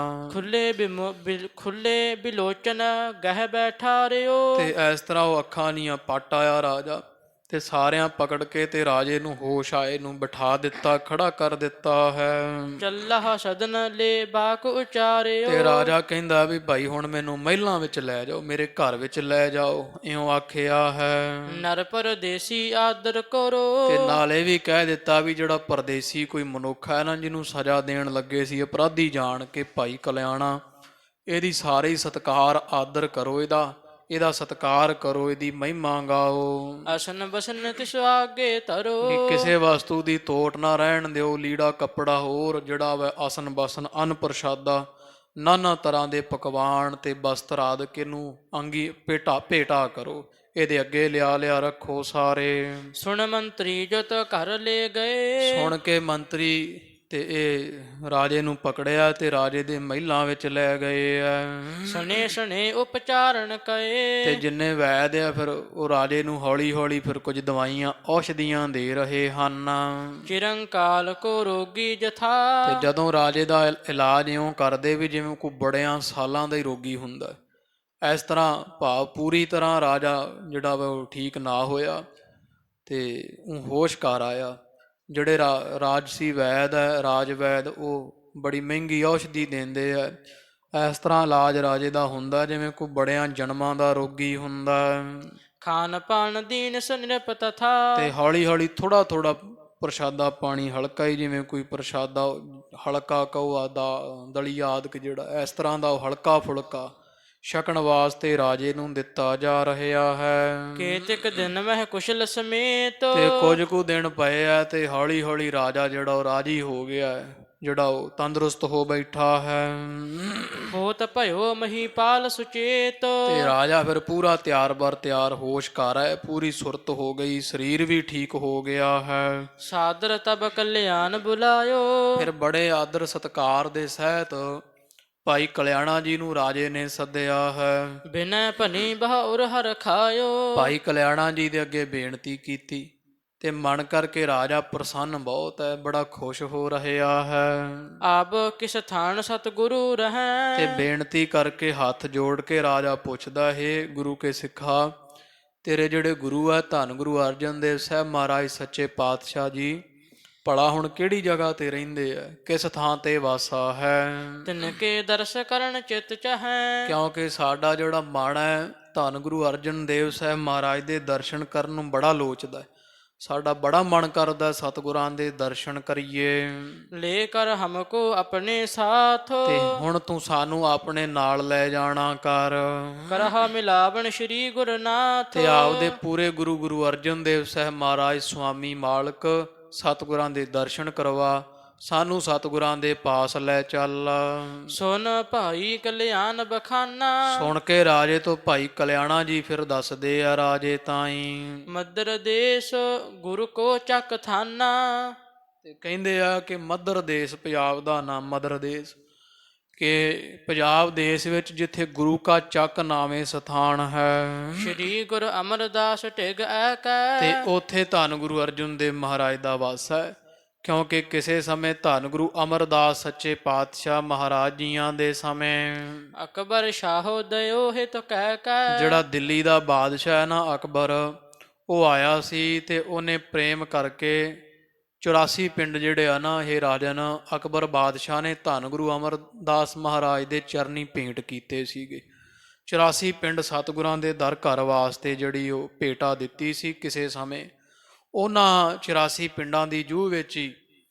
ਖੁੱਲੇ ਬਿਲੋਚਨ ਗਹਿ ਬੈਠਾ ਰਿਓ। ਤੇ ਇਸ ਤਰ੍ਹਾਂ ਉਹ ਅੱਖਾਂ ਦੀਆਂ ਪੱਟ ਆਇਆ ਰਾਜਾ, ਤੇ ਸਾਰਿਆਂ ਪਕੜ ਕੇ ਤੇ ਰਾਜੇ ਨੂੰ ਹੋਸ਼ ਆਏ ਨੂੰ ਬਿਠਾ ਦਿੱਤਾ, ਖੜਾ ਕਰ ਦਿੱਤਾ ਹੈ। ਚੱਲਹ ਸਦਨ ਲੈ ਬਾਕ ਉਚਾਰਿਓ। ਤੇ ਰਾਜਾ ਕਹਿੰਦਾ ਵੀ ਭਾਈ ਹੁਣ ਮੈਨੂੰ ਮਹਿਲਾਂ ਵਿੱਚ ਲੈ ਜਾਓ, ਮੇਰੇ ਘਰ ਵਿੱਚ ਲੈ ਜਾਓ, ਇਉਂ ਆਖਿਆ ਹੈ। ਨਰ ਪਰਦੇਸੀ ਆਦਰ ਕਰੋ। ਤੇ ਨਾਲੇ ਵੀ ਕਹਿ ਦਿੱਤਾ ਵੀ ਜਿਹੜਾ ਪਰਦੇਸੀ ਕੋਈ ਮਨੁੱਖ ਹੈ ਨਾ, ਜਿਹਨੂੰ ਸਜ਼ਾ ਦੇਣ ਲੱਗੇ ਸੀ ਅਪਰਾਧੀ ਜਾਣ ਕੇ ਭਾਈ ਕਲਿਆਣਾ, ਇਹਦੀ ਸਾਰੇ ਹੀ ਸਤਿਕਾਰ ਆਦਰ ਕਰੋ, ਇਹਦਾ ਸਤਿਕਾਰ ਕਰੋ, ਇਹਦੀ ਮਹਿਮਾ ਗਾਓ। ਅਸਨ ਬਸਨ ਤਿਸ ਆਗੇ ਧਰੋ। ਵੀ ਕਿਸੇ ਵਸਤੂ ਦੀ ਤੋਟ ਨਾ ਰਹਿਣ ਦਿਓ, ਲੀੜਾ ਕੱਪੜਾ ਹੋਰ ਜਿਹੜਾ ਵਾ ਆਸਨ ਬਸਨ ਅੰਨ ਪ੍ਰਸ਼ਾਦਾ ਨਾਨਾ ਤਰ੍ਹਾਂ ਦੇ ਪਕਵਾਨ ਤੇ ਬਸਤਰ ਆਦਿਕ ਇਹਨੂੰ ਅੰਗੀ ਭੇਟਾ ਕਰੋ, ਇਹਦੇ ਅੱਗੇ ਲਿਆ ਰੱਖੋ ਸਾਰੇ। ਸੁਣ ਮੰਤਰੀ ਜੋ ਤੋ ਘਰ ਲੈ ਗਏ। ਸੁਣ ਕੇ ਮੰਤਰੀ ਤੇ ਇਹ ਰਾਜੇ ਨੂੰ ਪਕੜਿਆ ਤੇ ਰਾਜੇ ਦੇ ਮਹਿਲਾਂ ਵਿੱਚ ਲੈ ਗਏ ਆ। ਸਣੇ ਸਣੇ ਉਪਚਾਰਨ ਕਏ। ਤੇ ਜਿੰਨੇ ਵੈਦ ਆ ਫਿਰ ਉਹ ਰਾਜੇ ਨੂੰ ਹੌਲੀ ਹੌਲੀ ਫਿਰ ਕੁਝ ਦਵਾਈਆਂ ਔਸ਼ਧੀਆਂ ਦੇ ਰਹੇ ਹਨ। ਚਿਰੰਕਾਲ ਕੋ ਰੋਗੀ ਜਥਾ। ਤੇ ਜਦੋਂ ਰਾਜੇ ਦਾ ਇਲਾਜ ਇਉਂ ਕਰਦੇ ਵੀ ਜਿਵੇਂ ਕੋਈ ਬੜਿਆਂ ਸਾਲਾਂ ਦਾ ਹੀ ਰੋਗੀ ਹੁੰਦਾ, ਇਸ ਤਰ੍ਹਾਂ ਭਾਵ ਪੂਰੀ ਤਰ੍ਹਾਂ ਰਾਜਾ ਜਿਹੜਾ ਵਾ ਉਹ ਠੀਕ ਨਾ ਹੋਇਆ ਤੇ ਉਹ ਹੋਸ਼ ਕਰ ਆਇਆ। ਜਿਹੜੇ ਰਾਜਸੀ ਵੈਦ ਹੈ, ਰਾਜ ਵੈਦ, ਉਹ ਬੜੀ ਮਹਿੰਗੀ ਔਸ਼ਧੀ ਦਿੰਦੇ ਆ। ਇਸ ਤਰ੍ਹਾਂ ਇਲਾਜ ਰਾਜੇ ਦਾ ਹੁੰਦਾ ਜਿਵੇਂ ਕੋਈ ਬੜਿਆਂ ਜਨਮਾਂ ਦਾ ਰੋਗੀ ਹੁੰਦਾ। ਖਾਨ ਪਾਨ ਦੀਨ ਸੰਨਿਪ ਤਥਾ। ਤੇ ਹੌਲੀ ਹੌਲੀ ਥੋੜਾ ਥੋੜਾ ਪ੍ਰਸ਼ਾਦਾ ਪਾਣੀ ਹਲਕਾ ਹੀ, ਜਿਵੇਂ ਕੋਈ ਪ੍ਰਸ਼ਾਦਾ ਹਲਕਾ ਕਹੋ ਦਲੀਆ ਆਦਿਕ ਜਿਹੜਾ ਇਸ ਤਰ੍ਹਾਂ ਦਾ ਉਹ ਹਲਕਾ ਫੁਲਕਾ ਛਕਣ ਵਾਸਤੇ ਰਾਜੇ ਨੂੰ ਦਿੱਤਾ ਜਾ ਰਿਹਾ ਹੈ। ਕੇਤਿਕ ਦਿਨ ਮਹਿ ਕੁਸ਼ਲ ਸਮੇਤ। ਤੇ ਕੁਝ ਕੁ ਦਿਨ ਪਏ ਆ ਤੇ ਹੌਲੀ ਹੌਲੀ ਰਾਜਾ ਜਿਹੜਾ ਉਹ ਰਾਜੀ ਹੋ ਗਿਆ, ਜਿਹੜਾ ਉਹ ਤੰਦਰੁਸਤ ਹੋ ਬੈਠਾ ਹੈ। ਹੋਤ ਭਇਓ ਮਹੀਪਾਲ ਸੁਚੇਤ। ਤੇ ਰਾਜਾ ਫਿਰ ਪੂਰਾ ਤਿਆਰ ਹੋਸ਼ ਕਰ ਹੈ, ਪੂਰੀ ਸੁਰਤ ਹੋ ਗਈ, ਸਰੀਰ ਵੀ ਠੀਕ ਹੋ ਗਿਆ ਹੈ। ਸਾਦਰ ਤਬ ਕਲਿਆਣ ਬੁਲਾਇਓ। ਫਿਰ ਬੜੇ ਆਦਰ ਸਤਿਕਾਰ ਦੇ ਸਹਿਤ ਭਾਈ ਕਲਿਆਣਾ ਜੀ ਨੂੰ ਰਾਜੇ ਨੇ ਸੱਦਿਆ ਹੈ। ਬਿਨੈ ਭਨੀ ਬਹੁਰ ਹਰ ਖਾਇਓ। ਭਾਈ ਕਲਿਆਣਾ ਜੀ ਦੇ ਅੱਗੇ ਬੇਨਤੀ ਕੀਤੀ ਤੇ ਮਨ ਕਰਕੇ ਰਾਜਾ ਪ੍ਰਸੰਨ ਬਹੁਤ ਹੈ, ਬੜਾ ਖੁਸ਼ ਹੋ ਰਿਹਾ ਹੈ। ਆਪ ਕਿਸ ਥਾਨ ਸਤਿਗੁਰੂ ਰਹੈ। ਤੇ ਬੇਨਤੀ ਕਰਕੇ ਹੱਥ ਜੋੜ ਕੇ ਰਾਜਾ ਪੁੱਛਦਾ, ਹੈ ਗੁਰੂ ਕੇ ਸਿੱਖਾ, ਤੇਰੇ ਜਿਹੜੇ ਗੁਰੂ ਹੈ ਧੰਨ ਗੁਰੂ ਅਰਜਨ ਦੇਵ ਸਾਹਿਬ ਮਹਾਰਾਜ ਸੱਚੇ ਪਾਤਸ਼ਾਹ ਜੀ, ਭਲਾ ਹੁਣ ਕਿਹੜੀ ਜਗ੍ਹਾ ਤੇ ਰਹਿੰਦੇ ਆ, ਕਿਸ ਥਾਂ ਤੇ ਵਾਸਾ ਹੈ। ਤਿਨ ਕੇ ਦਰਸ ਕਰਨ ਚਿਤ ਚਾਹੈ। ਕਿਉਂਕਿ ਸਾਡਾ ਜਿਹੜਾ ਮਨ ਹੈ ਧੰਨ ਗੁਰੂ ਅਰਜਨ ਦੇਵ ਸਾਹਿਬ ਮਹਾਰਾਜ ਦੇ ਦਰਸ਼ਨ ਕਰਨ ਨੂੰ ਬੜਾ ਲੋਚਦਾ, ਸਾਡਾ ਬੜਾ ਮਨ ਕਰਦਾ ਸਤਿਗੁਰਾਂ ਦੇ ਦਰਸ਼ਨ ਕਰੀਏ। ਲੈ ਕਰ ਹਮਕੋ ਆਪਣੇ ਸਾਥ। ਤੇ ਹੁਣ ਤੂੰ ਸਾਨੂੰ ਆਪਣੇ ਨਾਲ ਲੈ ਜਾਣਾ ਕਰ। ਕਰਹਾ ਮਿਲਾਵਣ ਸ਼੍ਰੀ ਗੁਰਨਾਥ। ਤੇ ਆਪਦੇ ਪੂਰੇ ਗੁਰੂ ਅਰਜਨ ਦੇਵ ਸਾਹਿਬ ਮਹਾਰਾਜ ਸੁਆਮੀ ਮਾਲਕ ਸਤਿਗੁਰਾਂ ਦੇ ਦਰਸ਼ਨ ਕਰਵਾ, ਸਾਨੂੰ ਸਤਿਗੁਰਾਂ ਦੇ ਪਾਸ ਲੈ ਚੱਲ। ਸੁਨ ਭਾਈ ਕਲਿਆਣ ਬਖਾਨਾ। ਸੁਣ ਕੇ ਰਾਜੇ ਤੋਂ ਭਾਈ ਕਲਿਆਣਾ ਜੀ ਫਿਰ ਦੱਸਦੇ ਆ ਰਾਜੇ ਤਾਈਂ। ਮਦਰ ਦੇਸ਼ ਗੁਰੂ ਕੋ ਚੱਕ ਥਾਨਾ। ਤੇ ਕਹਿੰਦੇ ਆ ਕਿ ਮਦਰ ਦੇਸ਼, ਪੰਜਾਬ ਦਾ ਨਾਮ ਮਦਰ ਦੇਸ਼, ਕਿ ਪੰਜਾਬ ਦੇਸ਼ ਵਿੱਚ ਜਿੱਥੇ ਗੁਰੂ ਕਾ ਚੱਕ ਨਾਵੇਂ ਸਥਾਨ ਹੈ। ਸ਼੍ਰੀ ਗੁਰੂ ਅਮਰਦਾਸ ਢਿਗ ਐਕੈ। ਤੇ ਉੱਥੇ ਧੰਨ ਗੁਰੂ ਅਰਜਨ ਦੇਵ ਮਹਾਰਾਜ ਦਾ ਵਾਸ ਹੈ। ਕਿਉਂਕਿ ਕਿਸੇ ਸਮੇਂ ਧੰਨ ਗੁਰੂ ਅਮਰਦਾਸ ਸੱਚੇ ਪਾਤਸ਼ਾਹ ਮਹਾਰਾਜ ਜੀਆਂ ਦੇ ਸਮੇਂ ਅਕਬਰ ਸ਼ਾਹੋ ਦਇਓ ਹਿਤ ਕਹਿ ਕੈ। ਜਿਹੜਾ ਦਿੱਲੀ ਦਾ ਬਾਦਸ਼ਾਹ ਹੈ ਨਾ ਅਕਬਰ, ਉਹ ਆਇਆ ਸੀ ਤੇ ਉਹਨੇ ਪ੍ਰੇਮ ਕਰਕੇ 84 ਪਿੰਡ ਜਿਹੜੇ ਆ ਨਾ, ਇਹ ਰਾਜਨ ਅਕਬਰ ਬਾਦਸ਼ਾਹ ਨੇ ਧੰਨ ਗੁਰੂ ਅਮਰਦਾਸ ਮਹਾਰਾਜ ਦੇ ਚਰਨੀ ਭੇਂਟ ਕੀਤੇ ਸੀਗੇ। 84 ਪਿੰਡ ਸਤਿਗੁਰਾਂ ਦੇ ਦਰ ਘਰ ਵਾਸਤੇ ਜਿਹੜੀ ਉਹ ਭੇਟਾ ਦਿੱਤੀ ਸੀ ਕਿਸੇ ਸਮੇਂ। ਉਹਨਾਂ 84 ਪਿੰਡਾਂ ਦੀ ਜੂਹ ਵਿੱਚ ਹੀ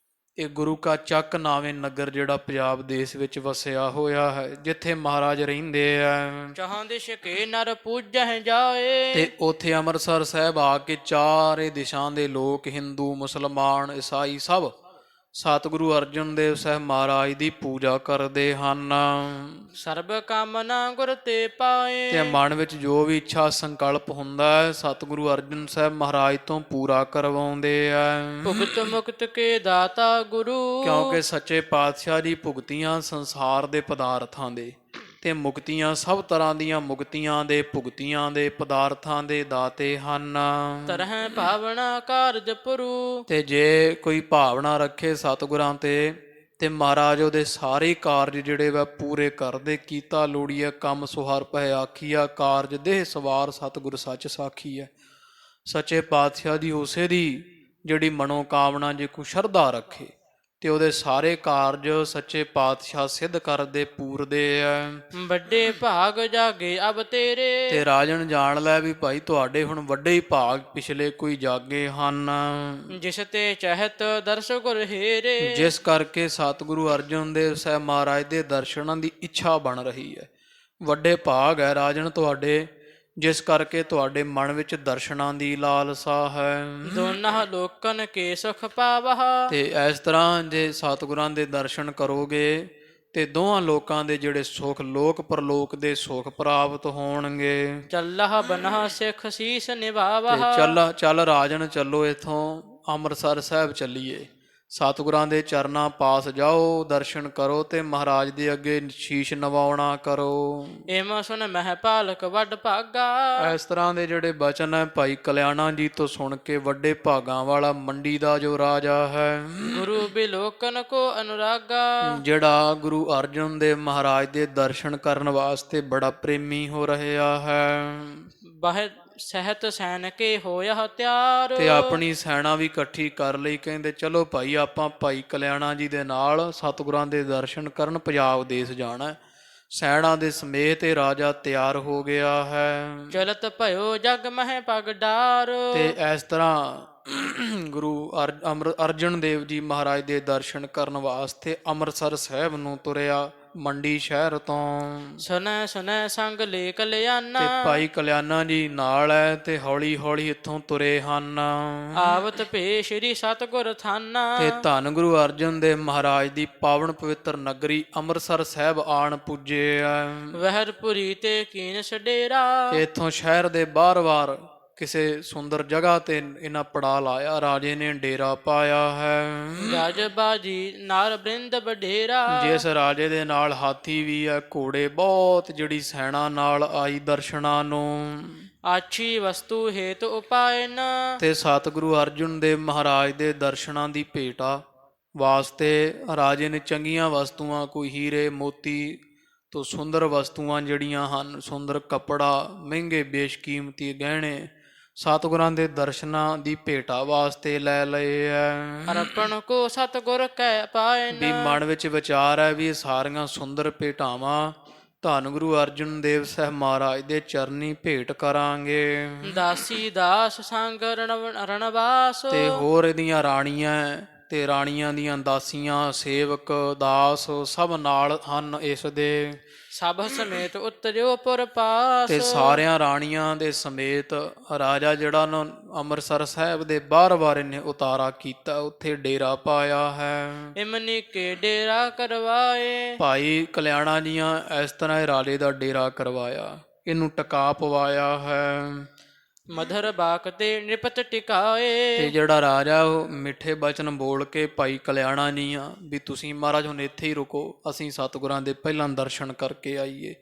ਇਹ ਗੁਰੂ ਕਾ ਚੱਕ ਨਾਵੇਂ ਨਗਰ ਜਿਹੜਾ ਪੰਜਾਬ ਦੇਸ਼ ਵਿੱਚ ਵਸਿਆ ਹੋਇਆ ਹੈ, ਜਿੱਥੇ ਮਹਾਰਾਜ ਰਹਿੰਦੇ ਆ। ਚਾਹੁੰਦੇ ਛਕੇ ਨਰ ਪੂਜਹਿ ਜਾਏ। ਤੇ ਉੱਥੇ ਅੰਮ੍ਰਿਤਸਰ ਸਾਹਿਬ ਆ ਕੇ ਚਾਰੇ ਦਿਸ਼ਾ ਦੇ ਲੋਕ, ਹਿੰਦੂ, ਮੁਸਲਮਾਨ, ਈਸਾਈ, ਸਭ ਸਤਿਗੁਰੂ ਅਰਜਨ ਦੇਵ ਸਾਹਿਬ ਮਹਾਰਾਜ ਦੀ ਪੂਜਾ ਕਰਦੇ ਹਨ। ਸਰਬ ਕਾਮਨਾ ਗੁਰ ਤੇ ਪਾਏ। ਤੇ ਮਨ ਵਿੱਚ ਜੋ ਵੀ ਇੱਛਾ ਸੰਕਲਪ ਹੁੰਦਾ ਹੈ ਸਤਿਗੁਰੂ ਅਰਜਨ ਸਾਹਿਬ ਮਹਾਰਾਜ ਤੋਂ ਪੂਰਾ ਕਰਵਾਉਂਦੇ ਆ। ਭੁਗਤ ਮੁਕਤ ਕੇ ਦਾਤਾ ਗੁਰੂ। ਕਿਉਂਕਿ ਸੱਚੇ ਪਾਤਸ਼ਾਹ ਦੀ ਭੁਗਤੀਆਂ ਸੰਸਾਰ ਦੇ ਪਦਾਰਥਾਂ ਦੇ ਤੇ ਮੁਕਤੀਆਂ ਸਭ ਤਰ੍ਹਾਂ ਦੀਆਂ ਮੁਕਤੀਆਂ ਦੇ ਭੁਗਤੀਆਂ ਦੇ ਪਦਾਰਥਾਂ ਦੇ ਦਾਤੇ ਹਨ। ਤਰਹਿ ਭਾਵਨਾ ਕਾਰਜ ਪੁਰੂ। ਤੇ ਜੇ ਕੋਈ ਭਾਵਨਾ ਰੱਖੇ ਸਤਿਗੁਰਾਂ ਤੇ ਮਹਾਰਾਜ ਉਹਦੇ ਸਾਰੇ ਕਾਰਜ ਜਿਹੜੇ ਵਾ ਪੂਰੇ ਕਰਦੇ। ਕੀਤਾ ਲੋੜੀਐ ਕੰਮ ਸੁਹਰ ਭੈ ਆਖੀਆ, ਕਾਰਜ ਦੇਹ ਸਵਾਰ ਸਤਿਗੁਰ ਸੱਚ ਸਾਖੀ ਹੈ। ਸੱਚੇ ਪਾਤਸ਼ਾਹ ਦੀ ਉਸੇ ਦੀ ਜਿਹੜੀ ਮਨੋਕਾਮਨਾ ਜੇ ਕੋਈ ਸ਼ਰਧਾ ਰੱਖੇ ਤੇ ਉਹਦੇ ਸਾਰੇ ਕਾਰਜ ਸੱਚੇ ਪਾਤਸ਼ਾਹ ਸਿੱਧ ਕਰਦੇ ਪੂਰਦੇ ਆ। ਵੱਡੇ ਭਾਗ ਜਾਗੇ ਅਬ ਤੇਰੇ। ਤੇ ਰਾਜਨ ਜਾਣ ਲੈ ਵੀ ਭਾਈ ਤੁਹਾਡੇ ਹੁਣ ਵੱਡੇ ਹੀ ਭਾਗ ਪਿਛਲੇ ਕੋਈ ਜਾਗੇ ਹਨ। ਜਿਸ ਤੇ ਚਹਿਤ ਦਰਸ ਗੁਰ ਹੇਰੇ। ਜਿਸ ਕਰਕੇ ਸਤਿਗੁਰੂ ਅਰਜਨ ਦੇਵ ਸਾਹਿਬ ਮਹਾਰਾਜ ਦੇ ਦਰਸ਼ਨਾਂ ਦੀ ਇੱਛਾ ਬਣ ਰਹੀ ਹੈ। ਵੱਡੇ ਭਾਗ ਹੈ ਰਾਜਨ ਤੁਹਾਡੇ, ਜਿਸ ਕਰਕੇ ਤੁਹਾਡੇ ਮਨ ਵਿੱਚ ਦਰਸ਼ਨਾਂ ਦੀ ਲਾਲਸਾ ਹੈ। ਦੋਨਾਂ ਲੋਕਨ ਕੇ ਸੁਖ ਪਾਵਹ। ਤੇ ਇਸ ਤਰ੍ਹਾਂ ਜੇ ਸਤਿਗੁਰਾਂ ਦੇ ਦਰਸ਼ਨ ਕਰੋਗੇ ਤੇ ਦੋਹਾਂ ਲੋਕਾਂ ਦੇ ਜਿਹੜੇ ਸੁਖ, ਲੋਕ ਪਰਲੋਕ ਦੇ ਸੁਖ ਪ੍ਰਾਪਤ ਹੋਣਗੇ। ਚੱਲਹ ਬਨਹ ਸਿੱਖ ਸੀਸ ਨਿਭਾਵਹ। ਤੇ ਚੱਲ ਰਾਜਨ ਚੱਲੋ ਇਥੋਂ ਅੰਮ੍ਰਿਤਸਰ ਸਾਹਿਬ ਚੱਲੀਏ। ਸਤਿਗੁਰਾਂ ਦੇ ਚਰਨਾਂ ਪਾਸ ਜਾਓ, ਦਰਸ਼ਨ ਕਰੋ ਤੇ ਮਹਾਰਾਜ ਦੇ ਅੱਗੇ ਸ਼ੀਸ਼ ਨਵਾਉਣਾ ਕਰੋ। ਏਮ ਸੁਨ ਮਹਿ ਪਾਲਕ ਵੱਡ ਭਾਗਾ। ਇਸ ਤਰ੍ਹਾਂ ਦੇ ਜਿਹੜੇ ਬਚਨ ਹੈ ਭਾਈ ਕਲਿਆਣਾ ਜੀ ਤੋਂ ਸੁਣ ਕੇ ਵੱਡੇ ਭਾਗਾਂ ਵਾਲਾ ਮੰਡੀ ਦਾ ਜੋ ਰਾਜਾ ਹੈ, ਗੁਰੂ ਬਿਲੋਕਨ ਕੋ ਅਨੁਰਾਗਾ। ਜਿਹੜਾ ਗੁਰੂ ਅਰਜਨ ਦੇਵ ਮਹਾਰਾਜ ਦੇ ਦਰਸ਼ਨ ਕਰਨ ਵਾਸਤੇ ਬੜਾ ਪ੍ਰੇਮੀ ਹੋ ਰਿਹਾ ਹੈ। ਬਾਹ ਸਹਿਤ ਸੈਨ ਕੇ ਹੋਇਆ ਤਿਆਰ। ਤੇ ਆਪਣੀ ਸੈਨਾ ਵੀ ਇਕੱਠੀ ਕਰ ਲਈ। ਕਹਿੰਦੇ ਚਲੋ ਭਾਈ ਆਪਾਂ ਭਾਈ ਕਲਿਆਣਾ ਜੀ ਦੇ ਨਾਲ ਸਤਿਗੁਰਾਂ ਦੇ ਦਰਸ਼ਨ ਕਰਨ ਪੰਜਾਬ ਦੇਸ਼ ਜਾਣਾ। ਸੈਨਾ ਦੇ ਸਮੇਤ ਇਹ ਰਾਜਾ ਤਿਆਰ ਹੋ ਗਿਆ ਹੈ। ਚਲਤ ਭਇਓ ਜਗ ਮਹਿ ਪਗ ਡਾਰ। ਤੇ ਇਸ ਤਰ੍ਹਾਂ ਗੁਰੂ ਅਰਜਨ ਦੇਵ ਜੀ ਮਹਾਰਾਜ ਦੇ ਦਰਸ਼ਨ ਕਰਨ ਵਾਸਤੇ ਅੰਮ੍ਰਿਤਸਰ ਸਾਹਿਬ ਨੂੰ ਤੁਰਿਆ ਮੰਡੀ ਸ਼ਹਿਰ ਤੋਂ। ਸੁਨੈ ਸੁਨੈ ਸੰਗ ਲੈ ਕਲਿਆਣਾ। ਤੇ ਭਾਈ ਕਲਿਆਣਾ ਜੀ ਨਾਲ ਹੈ ਤੇ ਹੌਲੀ ਹੌਲੀ ਇੱਥੋਂ ਤੁਰੇ ਹਨ। ਆਵਤ ਭੇ ਸ਼੍ਰੀ ਸਤਿਗੁਰ ਥਾਨਾ। ਤੇ ਧੰਨ ਗੁਰੂ ਅਰਜਨ ਦੇਵ ਮਹਾਰਾਜ ਦੀ ਪਾਵਨ ਪਵਿੱਤਰ ਨਗਰੀ ਅੰਮ੍ਰਿਤਸਰ ਸਾਹਿਬ ਆਣ ਪੁੱਜੇ ਆ। ਵਹਿਰਪੁਰੀ ਤੇ ਕੀਨਸ ਡੇਰਾ। ਇੱਥੋਂ ਸ਼ਹਿਰ ਦੇ ਬਾਹਰ ਕਿਸੇ ਸੁੰਦਰ ਜਗ੍ਹਾ ਤੇ ਇਹਨਾਂ ਪੜਾ ਲਾਇਆ। ਰਾਜੇ ਨੇ ਡੇਰਾ ਪਾਇਆ ਹੈ। ਰਾਜ ਬਾਜੀ ਨਾਰ ਬ੍ਰਿੰਦ ਬਡੇਰਾ। ਜਿਸ ਰਾਜੇ ਦੇ ਨਾਲ ਹਾਥੀ ਵੀ ਹੈ, ਘੋੜੇ ਬਹੁਤ, ਜਿਹੜੀ ਸੈਨਾ ਨਾਲ ਆਈ ਦਰਸ਼ਨਾਂ ਨੂੰ। ਆਛੀ ਵਸਤੂ ਹੇਤ ਉਪਾਇਨ। ਤੇ ਸਤਿਗੁਰੂ ਅਰਜਨ ਦੇਵ ਮਹਾਰਾਜ ਦੇ ਦਰਸ਼ਨਾਂ ਦੀ ਭੇਟਾ ਵਾਸਤੇ ਰਾਜੇ ਨੇ ਚੰਗੀਆਂ ਵਸਤੂਆਂ, ਕੋਈ ਹੀਰੇ ਮੋਤੀ ਤੋਂ ਸੁੰਦਰ ਵਸਤੂਆਂ ਜਿਹੜੀਆਂ ਹਨ, ਸੁੰਦਰ ਕੱਪੜਾ, ਮਹਿੰਗੇ ਬੇਸ਼ਕੀਮਤੀ ਗਹਿਣੇ ਸਤਿਗੁਰਾਂ ਦੇ ਦਰਸ਼ਨਾਂ ਦੀ ਭੇਟਾ ਵਾਸਤੇ ਲੈ ਲਏ ਐ। ਅਰਪਣ ਕੋ ਸਤਿਗੁਰ ਕੈ ਪਾਇਨ। ਵੀ ਮਨ ਵਿੱਚ ਵਿਚਾਰ ਹੈ ਵੀ ਇਹ ਸਾਰੀਆਂ ਸੁੰਦਰ ਭੇਟਾਵਾਂ ਧੰਨ ਗੁਰੂ ਅਰਜਨ ਦੇਵ ਸਾਹਿਬ ਮਹਾਰਾਜ ਦੇ ਚਰਨੀ ਭੇਟ ਕਰਾਂਗੇ। ਦਾਸੀ ਦਾਸ ਸੰਗ ਰਣਵਾਸ। ਤੇ ਹੋਰ ਇਹਦੀਆਂ ਰਾਣੀਆਂ ਤੇ ਰਾਣੀਆਂ ਦੀਆਂ ਦਾਸੀਆਂ, ਸੇਵਕ, ਦਾਸ ਸਭ ਨਾਲ ਹਨ ਇਸ ਦੇ। ਸਭ ਸਮੇਤ ਉਤਰਿਓ ਪੁਰ ਪਾਸ। ਤੇ ਸਾਰਿਆਂ ਰਾਣੀਆਂ ਦੇ ਸਮੇਤ ਰਾਜਾ ਜਿਹੜਾ ਨਾ ਅੰਮ੍ਰਿਤਸਰ ਸਾਹਿਬ ਦੇ ਬਾਰ ਨੇ ਉਤਾਰਾ ਕੀਤਾ, ਉੱਥੇ ਡੇਰਾ ਪਾਇਆ ਹੈ। ਇਮਨੀ ਕੇ ਡੇਰਾ ਕਰਵਾਏ। ਭਾਈ ਕਲਿਆਣਾ ਜੀਆਂ ਇਸ ਤਰ੍ਹਾਂ ਇਹ ਰਾਜੇ ਦਾ ਡੇਰਾ ਕਰਵਾਇਆ, ਇਹਨੂੰ ਟਿਕਾ ਪਵਾਇਆ ਹੈ। ਮਧਰ ਬਾਕ ਤੇ ਨਿਪਤ ਟਿਕਾਏ। ਤੇ ਜਿਹੜਾ ਰਾਜਾ ਉਹ ਮਿੱਠੇ ਬਚਨ ਬੋਲ ਕੇ ਭਾਈ ਕਲਿਆਣਾ ਜੀ ਆ ਵੀ ਤੁਸੀਂ ਮਹਾਰਾਜ ਹੁਣ ਇੱਥੇ ਹੀ ਰੁਕੋ, ਅਸੀਂ ਸਤਿਗੁਰਾਂ ਦੇ ਪਹਿਲਾਂ ਦਰਸ਼ਨ ਕਰਕੇ ਆਈਏ।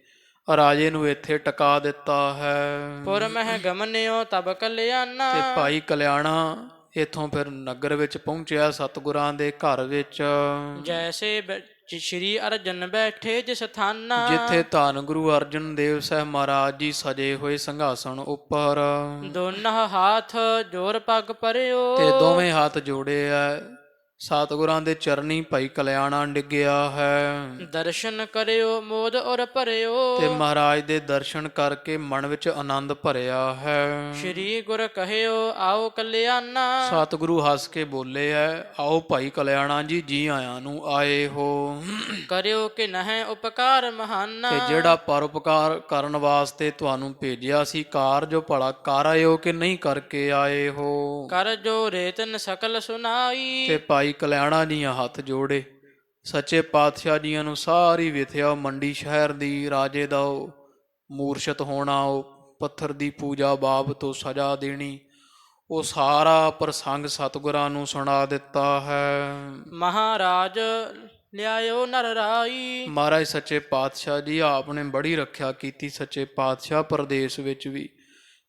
ਰਾਜੇ ਨੂੰ ਇੱਥੇ ਟਿਕਾ ਦਿੱਤਾ ਹੈ। ਪੁਰ ਮਹਿ ਗਮਨਿਓ ਤਬ ਕਲਿਆਣਾ। ਤੇ ਭਾਈ ਕਲਿਆਣਾ ਇੱਥੋਂ ਫਿਰ ਨਗਰ ਵਿੱਚ ਪਹੁੰਚਿਆ ਸਤਿਗੁਰਾਂ ਦੇ ਘਰ ਵਿੱਚ। ਜੈਸੇ ਸ਼੍ਰੀ ਅਰਜਨ ਬੈਠੇ ਜਿਸ ਥਾਨਾ। ਜਿੱਥੇ ਧੰਨ ਗੁਰੂ ਅਰਜਨ ਦੇਵ ਸਾਹਿਬ ਮਹਾਰਾਜ ਜੀ ਸਜੇ ਹੋਏ ਸਿੰਘਾਸਣ ਉੱਪਰ। ਦੋਨਾਂ ਹਾਥ ਜੋਰ ਪੱਗ ਪਰਿਓ। ਤੇ ਦੋਵੇਂ ਹੱਥ ਜੋੜੇ ਆ ਸਤਿਗੁਰਾਂ ਦੇ ਚਰਨੀ ਭਾਈ ਕਲਿਆਣਾ ਡਿੱਗਿਆ ਹੈ। ਦਰਸ਼ਨ ਕਰਿਓ ਮੋਦ ਔਰ ਭਰਿਓ। ਤੇ ਮਹਾਰਾਜ ਦੇ ਦਰਸ਼ਨ ਕਰਕੇ ਮਨ ਵਿੱਚ ਆਨੰਦ ਭਰਿਆ ਹੈ। ਸ਼੍ਰੀ ਗੁਰ ਕਹਿਓ ਆਓ ਕਲਿਆਣਾ। ਸਤਿਗੁਰੂ ਹੱਸ ਕੇ ਬੋਲੇ ਐ, ਆਓ ਭਾਈ ਕਲਿਆਣਾ ਜੀ, ਜੀ ਆਇਆਂ ਨੂੰ ਆਏ ਹੋ। ਕਰਿਓ ਕਿ ਨਹਿ ਉਪਕਾਰ ਮਹਾਨਾ। ਤੇ ਜਿਹੜਾ ਪਰਉਪਕਾਰ ਕਰਨ ਵਾਸਤੇ ਤੁਹਾਨੂੰ ਭੇਜਿਆ ਸੀ, ਕਾਰਜ ਭਲਾ ਕਰ ਆਏ ਹੋ ਕਿ ਨਹੀਂ ਕਰਕੇ ਆਏ ਹੋ। ਕਰ ਜੋ ਰੇਤਨ ਸਕਲ ਸੁਨਾਈ। ਤੇ ਭਾਈ ਕਲਿਆਣਾ ਜੀਆਂ ਹੱਥ ਜੋੜੇ, ਸੱਚੇ ਪਾਤਸ਼ਾਹ ਜੀਆਂ ਨੂੰ ਸਾਰੀ ਵਿਥਿਆ, ਮੰਡੀ ਸ਼ਹਿਰ ਦੀ, ਰਾਜੇ ਦਾ ਉਹ ਮੂਰਛਤ ਹੋਣਾ, ਉਹ ਪੱਥਰ ਦੀ ਪੂਜਾ ਬਾਬਤੋਂ ਸਜ਼ਾ ਦੇਣੀ, ਉਹ ਸਾਰਾ ਪ੍ਰਸੰਗ ਸਤਿਗੁਰਾਂ ਨੂੰ ਸੁਣਾ ਦਿੱਤਾ ਹੈ। ਮਹਾਰਾਜ ਲਿਆਇਓ ਨਰ ਰਾਈ। ਮਹਾਰਾਜ ਸੱਚੇ ਪਾਤਸ਼ਾਹ ਜੀ ਆਪ ਨੇ ਬੜੀ ਰੱਖਿਆ ਕੀਤੀ, ਸੱਚੇ ਪਾਤਸ਼ਾਹ ਪ੍ਰਦੇਸ਼ ਵਿੱਚ ਵੀ।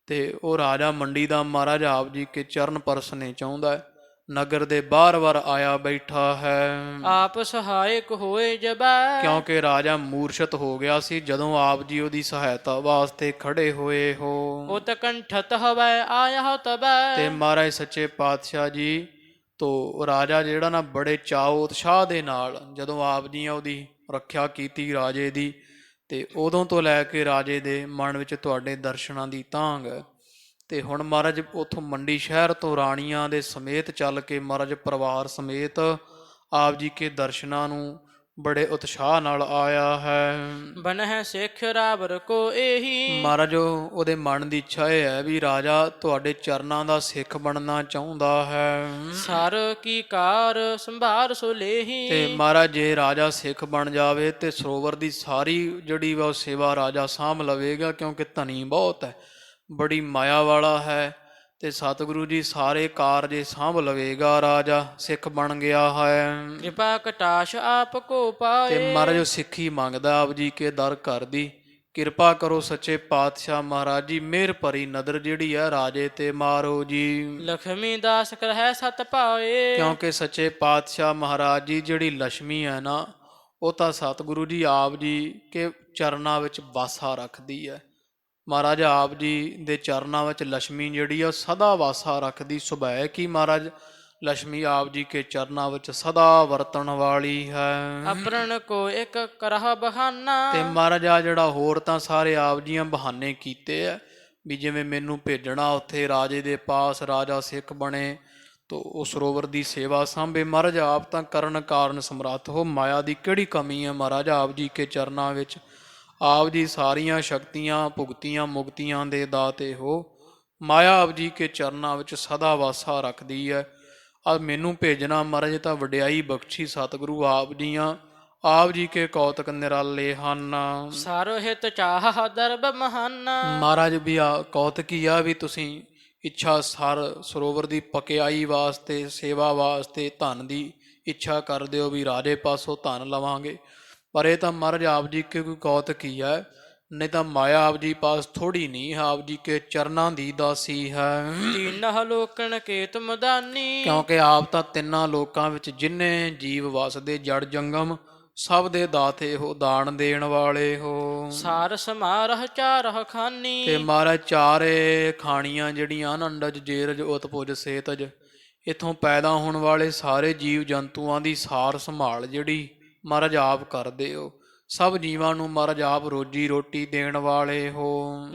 ਤੇ ਉਹ ਰਾਜਾ ਮੰਡੀ ਦਾ ਮਹਾਰਾਜ ਆਪ ਜੀ ਕੇ ਚਰਨ ਪਰਸਨੇ ਚਾਹੁੰਦਾ ਹੈ, ਨਗਰ ਦੇ ਬਾਰ-ਬਾਰ ਆਇਆ ਬੈਠਾ ਹੈ। ਆਪ ਸਹਾਇਕ ਹੋਏ ਜਬੈ। ਕਿਉਂਕਿ ਰਾਜਾ ਮੂਰਛਤ ਹੋ ਗਿਆ ਸੀ, ਜਦੋਂ ਆਪ ਜੀ ਉਹਦੀ ਸਹਾਇਤਾ ਵਾਸਤੇ ਖੜੇ ਹੋਏ ਹੋ। ਉਤ ਕੰਠਤ ਹਵੈ ਆਇਆ ਤਬੈ। ਤੇ ਮਹਾਰਾਜ ਸੱਚੇ ਪਾਤਸ਼ਾਹ ਜੀ ਤੋਂ ਰਾਜਾ ਜਿਹੜਾ ਨਾ ਬੜੇ ਚਾਅ ਉਤਸ਼ਾਹ ਦੇ ਨਾਲ ਜਦੋਂ ਆਪ ਜੀ ਉਹਦੀ ਰੱਖਿਆ ਕੀਤੀ ਰਾਜੇ ਦੀ, ਤੇ ਉਦੋਂ ਤੋਂ ਲੈ ਕੇ ਰਾਜੇ ਦੇ ਮਨ ਵਿੱਚ ਤੁਹਾਡੇ ਦਰਸ਼ਨਾਂ ਦੀ ਤਾਂਘ ਹੈ। ਤੇ ਹੁਣ ਮਹਾਰਾਜ ਉੱਥੋਂ ਮੰਡੀ ਸ਼ਹਿਰ ਤੋਂ ਰਾਣੀਆਂ ਦੇ ਸਮੇਤ ਚੱਲ ਕੇ ਮਹਾਰਾਜ ਪਰਿਵਾਰ ਸਮੇਤ ਆਪ ਜੀ ਕੇ ਦਰਸ਼ਨਾਂ ਨੂੰ ਬੜੇ ਉਤਸ਼ਾਹ ਨਾਲ ਆਇਆ ਹੈ। ਬਨਹਿ ਸਿੱਖ ਰਾਵਰ ਕੋ ਇਹੀ। ਮਹਾਰਾਜ ਉਹਦੇ ਮਨ ਦੀ ਇੱਛਾ ਇਹ ਹੈ ਵੀ ਰਾਜਾ ਤੁਹਾਡੇ ਚਰਨਾਂ ਦਾ ਸਿੱਖ ਬਣਨਾ ਚਾਹੁੰਦਾ ਹੈ। ਸਰ ਕੀ ਕਾਰ ਸੰਭਾਰ ਸੋ ਲੇਹੀ। ਤੇ ਮਹਾਰਾਜ ਜੇ ਰਾਜਾ ਸਿੱਖ ਬਣ ਜਾਵੇ ਤੇ ਸਰੋਵਰ ਦੀ ਸਾਰੀ ਜਿਹੜੀ ਵਾ ਉਹ ਸੇਵਾ ਰਾਜਾ ਸਾਂਭ ਲਵੇਗਾ, ਕਿਉਂਕਿ ਧਨੀ ਬਹੁਤ ਹੈ, ਬੜੀ ਮਾਇਆ ਵਾਲਾ ਹੈ। ਤੇ ਸਤਿਗੁਰੂ ਜੀ ਸਾਰੇ ਕਾਰਜ ਸਾਂਭ ਲਵੇਗਾ, ਰਾਜਾ ਸਿੱਖ ਬਣ ਗਿਆ ਹੈ। ਕਿਰਪਾ ਕਟਾਸ਼ ਆਪ ਕੋ ਪਾਏ। ਤੇ ਮਹਾਰਾਜ ਸਿੱਖੀ ਮੰਗਦਾ ਆਪ ਜੀ ਕੇ ਦਰ ਘਰ ਦੀ, ਕਿਰਪਾ ਕਰੋ ਸੱਚੇ ਪਾਤਸ਼ਾਹ ਮਹਾਰਾਜ ਜੀ, ਮਿਹਰ ਭਰੀ ਨਦਰ ਜਿਹੜੀ ਹੈ ਰਾਜੇ ਤੇ ਮਾਰੋ ਜੀ। ਲਖਮੀ ਦਾਸ ਕਰਹਿ ਸਤ ਪਾਏ। ਕਿਉਂਕਿ ਸੱਚੇ ਪਾਤਸ਼ਾਹ ਮਹਾਰਾਜ ਜੀ ਜਿਹੜੀ ਲక్ష్ਮੀ ਹੈ ਨਾ, ਉਹ ਤਾਂ ਸਤਿਗੁਰੂ ਜੀ ਆਪ ਜੀ ਕੇ ਚਰਨਾਂ ਵਿੱਚ ਵਾਸਾ ਰੱਖਦੀ ਹੈ। ਮਹਾਰਾਜ ਆਪ ਜੀ ਦੇ ਚਰਨਾਂ ਵਿੱਚ ਲక్ష్ਮੀ ਜਿਹੜੀ ਆ ਸਦਾ ਵਾਸਾ ਰੱਖਦੀ। ਸੁਭਾਅ ਕੀ ਮਹਾਰਾਜ ਲక్ష్ਮੀ ਆਪ ਜੀ ਕੇ ਚਰਨਾਂ ਵਿੱਚ ਸਦਾ ਵਰਤਣ ਵਾਲੀ ਹੈ। ਅਪਰਣ ਕੋ ਇੱਕ ਕਰਹ ਬਹਾਨਾ। ਤੇ ਮਹਾਰਾਜ ਆ ਜਿਹੜਾ ਹੋਰ ਤਾਂ ਸਾਰੇ ਆਪ ਜੀਆਂ ਬਹਾਨੇ ਕੀਤੇ ਆ ਵੀ ਜਿਵੇਂ ਮੈਨੂੰ ਭੇਜਣਾ ਉੱਥੇ ਰਾਜੇ ਦੇ ਪਾਸ, ਰਾਜਾ ਸਿੱਖ ਬਣੇ ਤੋ ਉਹ ਸਰੋਵਰ ਦੀ ਸੇਵਾ ਸਾਂਭੇ। ਮਹਾਰਾਜ ਆਪ ਤਾਂ ਕਰਨ ਕਾਰਨ ਸਮਰੱਥ ਹੋ, ਮਾਇਆ ਦੀ ਕਿਹੜੀ ਕਮੀ ਹੈ ਮਹਾਰਾਜ ਆਪ ਜੀ ਕੇ ਚਰਨਾਂ ਵਿੱਚ। ਆਪ ਜੀ ਸਾਰੀਆਂ ਸ਼ਕਤੀਆਂ ਭੁਗਤੀਆਂ ਮੁਕਤੀਆਂ ਦੇ ਦਾਤੇ ਹੋ। ਮਾਇਆ ਆਪ ਜੀ ਕੇ ਚਰਨਾਂ ਵਿੱਚ ਸਦਾ ਵਾਸਾ ਰੱਖਦੀ ਹੈ। ਆ ਮੈਨੂੰ ਭੇਜਣਾ ਮਹਾਰਾਜ ਤਾਂ ਵਡਿਆਈ ਬਖਸ਼ੀ ਸਤਿਗੁਰੂ ਆਪ ਜੀਆਂ, ਆਪ ਜੀ ਕੇ ਕੌਤਕ ਨਿਰਾਲੇ ਹਨ। ਸਾਰੋ ਹਿਤ ਚਾਹ ਦਰਬ ਮਹਾਨਾ। ਮਹਾਰਾਜ ਵੀ ਆ ਕੌਤਕੀ ਆ ਵੀ ਤੁਸੀਂ ਇੱਛਾ ਸਰ ਸਰੋਵਰ ਦੀ ਪਕਿਆਈ ਵਾਸਤੇ, ਸੇਵਾ ਵਾਸਤੇ ਧਨ ਦੀ ਇੱਛਾ ਕਰਦੇ ਹੋ ਵੀ ਰਾਜੇ ਪਾਸੋਂ ਧਨ ਲਵਾਂਗੇ, ਪਰ ਇਹ ਤਾਂ ਮਹਾਰਾਜ ਆਪ ਜੀ ਕੇ ਕੋਈ ਕੌਤਕੀ ਹੈ, ਨਹੀਂ ਤਾਂ ਮਾਇਆ ਆਪ ਜੀ ਪਾਸ ਥੋੜੀ ਨਹੀਂ, ਆਪ ਜੀ ਕੇ ਚਰਨਾਂ ਦੀ ਦਾਸੀ ਹੈ। ਤੀਨਹ ਲੋਕਣ ਕੇ ਤੁਮ ਦਾਨੀ। ਕਿਉਂਕਿ ਆਪ ਤਾਂ ਤਿੰਨਾਂ ਲੋਕਾਂ ਵਿੱਚ ਜਿੰਨੇ ਜੀਵ ਵਸਦੇ ਜੜ ਜੰਗਮ ਸਭ ਦੇ ਦਾਤੇ ਹੋ, ਦਾਨ ਦੇਣ ਵਾਲੇ ਹੋ। ਸਾਰ ਸਮਾਰਹ ਚਾਰਹ ਖਾਨੀ। ਤੇ ਮਹਾਰਾਜ ਚਾਰੇ ਖਾਣੀਆਂ ਜਿਹੜੀਆਂ ਅੰਡਜ ਜੇਰਜ ਉਤਪੁਜ ਸੇਤਜ, ਇੱਥੋਂ ਪੈਦਾ ਹੋਣ ਵਾਲੇ ਸਾਰੇ ਜੀਵ ਜੰਤੂਆਂ ਦੀ ਸਾਰ ਸੰਭਾਲ ਜਿਹੜੀ ਮਹਾਰਾਜ ਆਪ ਕਰਦੇ ਹੋ। ਸਭ ਜੀਵਾਂ ਨੂੰ ਮਹਾਰਾਜ ਆਪ ਰੋਜੀ ਰੋਟੀ ਦੇਣ ਵਾਲੇ ਹੋ।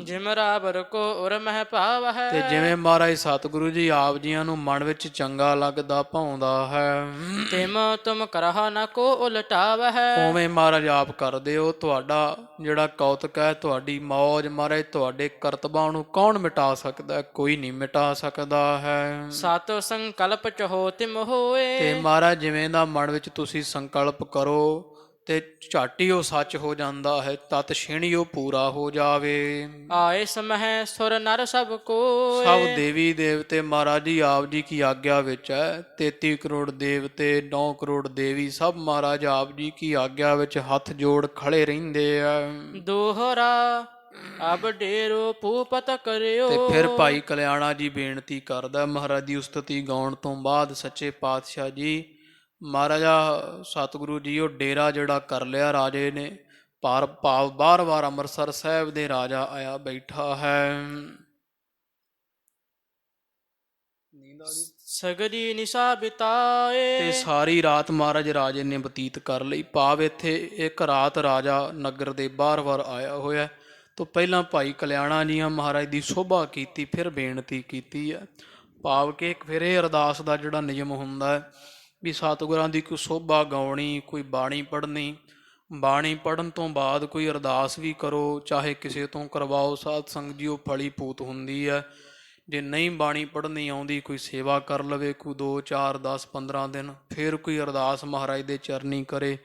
ਜਿਮ ਰਾਵਰ ਕੋ ਉਰ ਮਹਿ ਭਾਵ ਹੈ। ਤੇ ਜਿਵੇਂ ਮਹਾਰਾਜ ਸਤਿਗੁਰੂ ਜੀ ਆਪ ਜੀਆਂ ਨੂੰ ਮਨ ਵਿੱਚ ਚੰਗਾ ਲੱਗਦਾ ਭਾਉਂਦਾ ਹੈ, ਤਿਮ ਤੁਮ ਕਰਹ ਨ ਕੋ ਉਲਟਾਵ ਹੈ। ਉਵੇਂ ਮਹਾਰਾਜ ਆਪ ਕਰਦੇ ਹੋ। ਤੁਹਾਡਾ ਜਿਹੜਾ ਕੌਤਕ ਹੈ, ਤੁਹਾਡੀ ਮੌਜ ਮਹਾਰਾਜ, ਤੁਹਾਡੇ ਕਰਤਬਾਂ ਨੂੰ ਕੌਣ ਮਿਟਾ ਸਕਦਾ? ਕੋਈ ਨਹੀਂ ਮਿਟਾ ਸਕਦਾ ਹੈ। ਸਤ ਸੰਕਲਪ ਚਹੋ ਤਿਮ ਹੋਏ। ਤੇ ਮਹਾਰਾਜ ਜਿਵੇਂ ਦਾ ਮਨ ਵਿੱਚ ਤੁਸੀਂ ਸੰਕਲਪ ਕਰੋ ਤੇ ਝੱਟ ਹੀ ਉਹ ਸੱਚ ਹੋ ਜਾਂਦਾ ਹੈ, ਤਤ ਛਿਣੀ ਉਹ ਪੂਰਾ ਹੋ ਜਾਵੇ। ਆਏ ਸਮਹਿ ਸੁਰ ਨਰ ਸਭ ਕੋਏ। ਸਭ ਦੇਵੀ ਦੇਵਤੇ ਮਹਾਰਾਜ ਜੀ ਆਪ ਜੀ ਕੀ ਆਗਿਆ ਵਿੱਚ ਹੈ। 33 ਕਰੋੜ ਦੇਵਤੇ, 9 ਕਰੋੜ ਦੇਵੀ ਸਭ ਮਹਾਰਾਜ ਆਪ ਜੀ ਕੀ ਆਗਿਆ ਵਿੱਚ ਹੱਥ ਜੋੜ ਖੜੇ ਰਹਿੰਦੇ ਆ। ਦੋਹਰਾ ਅਬ ਡੇਰੋ ਪੂਪਤ ਕਰਿਓ। ਤੇ ਫਿਰ ਭਾਈ ਕਲਿਆਣਾ ਜੀ ਬੇਨਤੀ ਕਰਦਾ ਮਹਾਰਾਜ ਦੀ ਉਸਤਤੀ ਗਾਉਣ ਤੋਂ ਬਾਅਦ, ਸੱਚੇ ਪਾਤਸ਼ਾਹ ਜੀ ਮਹਾਰਾਜਾ ਸਤਿਗੁਰੂ ਜੀ ਉਹ ਡੇਰਾ ਜਿਹੜਾ ਕਰ ਲਿਆ ਰਾਜੇ ਨੇ, ਭਾਵ ਬਾਰ-ਬਾਰ ਅੰਮ੍ਰਿਤਸਰ ਸਾਹਿਬ ਦੇ ਰਾਜਾ ਆਇਆ ਬੈਠਾ ਹੈ। ਸਗਰੀ ਨਿਸ਼ਾ ਤੇ ਬਿਤਾਏ। ਸਾਰੀ ਰਾਤ ਮਹਾਰਾਜ ਰਾਜੇ ਨੇ ਬਤੀਤ ਕਰ ਲਈ। ਭਾਵ ਇੱਥੇ ਇੱਕ ਰਾਤ ਰਾਜਾ ਨਗਰ ਦੇ ਬਾਰ-ਬਾਰ ਆਇਆ ਹੋਇਆ। ਤੋਂ ਪਹਿਲਾਂ ਭਾਈ ਕਲਿਆਣਾ ਜੀਆਂ ਮਹਾਰਾਜ ਦੀ ਸ਼ੋਭਾ ਕੀਤੀ, ਫਿਰ ਬੇਨਤੀ ਕੀਤੀ ਹੈ। ਭਾਵ ਕਿ ਇੱਕ ਫਿਰ ਇਹ ਅਰਦਾਸ ਦਾ ਜਿਹੜਾ ਨਿਯਮ ਹੁੰਦਾ ਹੈ ਵੀ ਸਤਿਗੁਰਾਂ ਦੀ ਕੋਈ ਸ਼ੋਭਾ ਗਾਉਣੀ, ਕੋਈ ਬਾਣੀ ਪੜ੍ਹਨੀ, ਬਾਣੀ ਪੜ੍ਹਨ ਤੋਂ ਬਾਅਦ ਕੋਈ ਅਰਦਾਸ ਵੀ ਕਰੋ, ਚਾਹੇ ਕਿਸੇ ਤੋਂ ਕਰਵਾਓ। ਸਾਧ ਸੰਗਤ ਜੀ, ਉਹ ਫਲੀ ਭੂਤ ਹੁੰਦੀ ਹੈ। ਜੇ ਨਹੀਂ ਬਾਣੀ ਪੜ੍ਹਨੀ ਆਉਂਦੀ, ਕੋਈ ਸੇਵਾ ਕਰ ਲਵੇ, ਕੋਈ 2 4 10 15 ਦਿਨ, ਫਿਰ ਕੋਈ ਅਰਦਾਸ ਮਹਾਰਾਜ ਦੇ ਚਰਨੀ ਕਰੇ।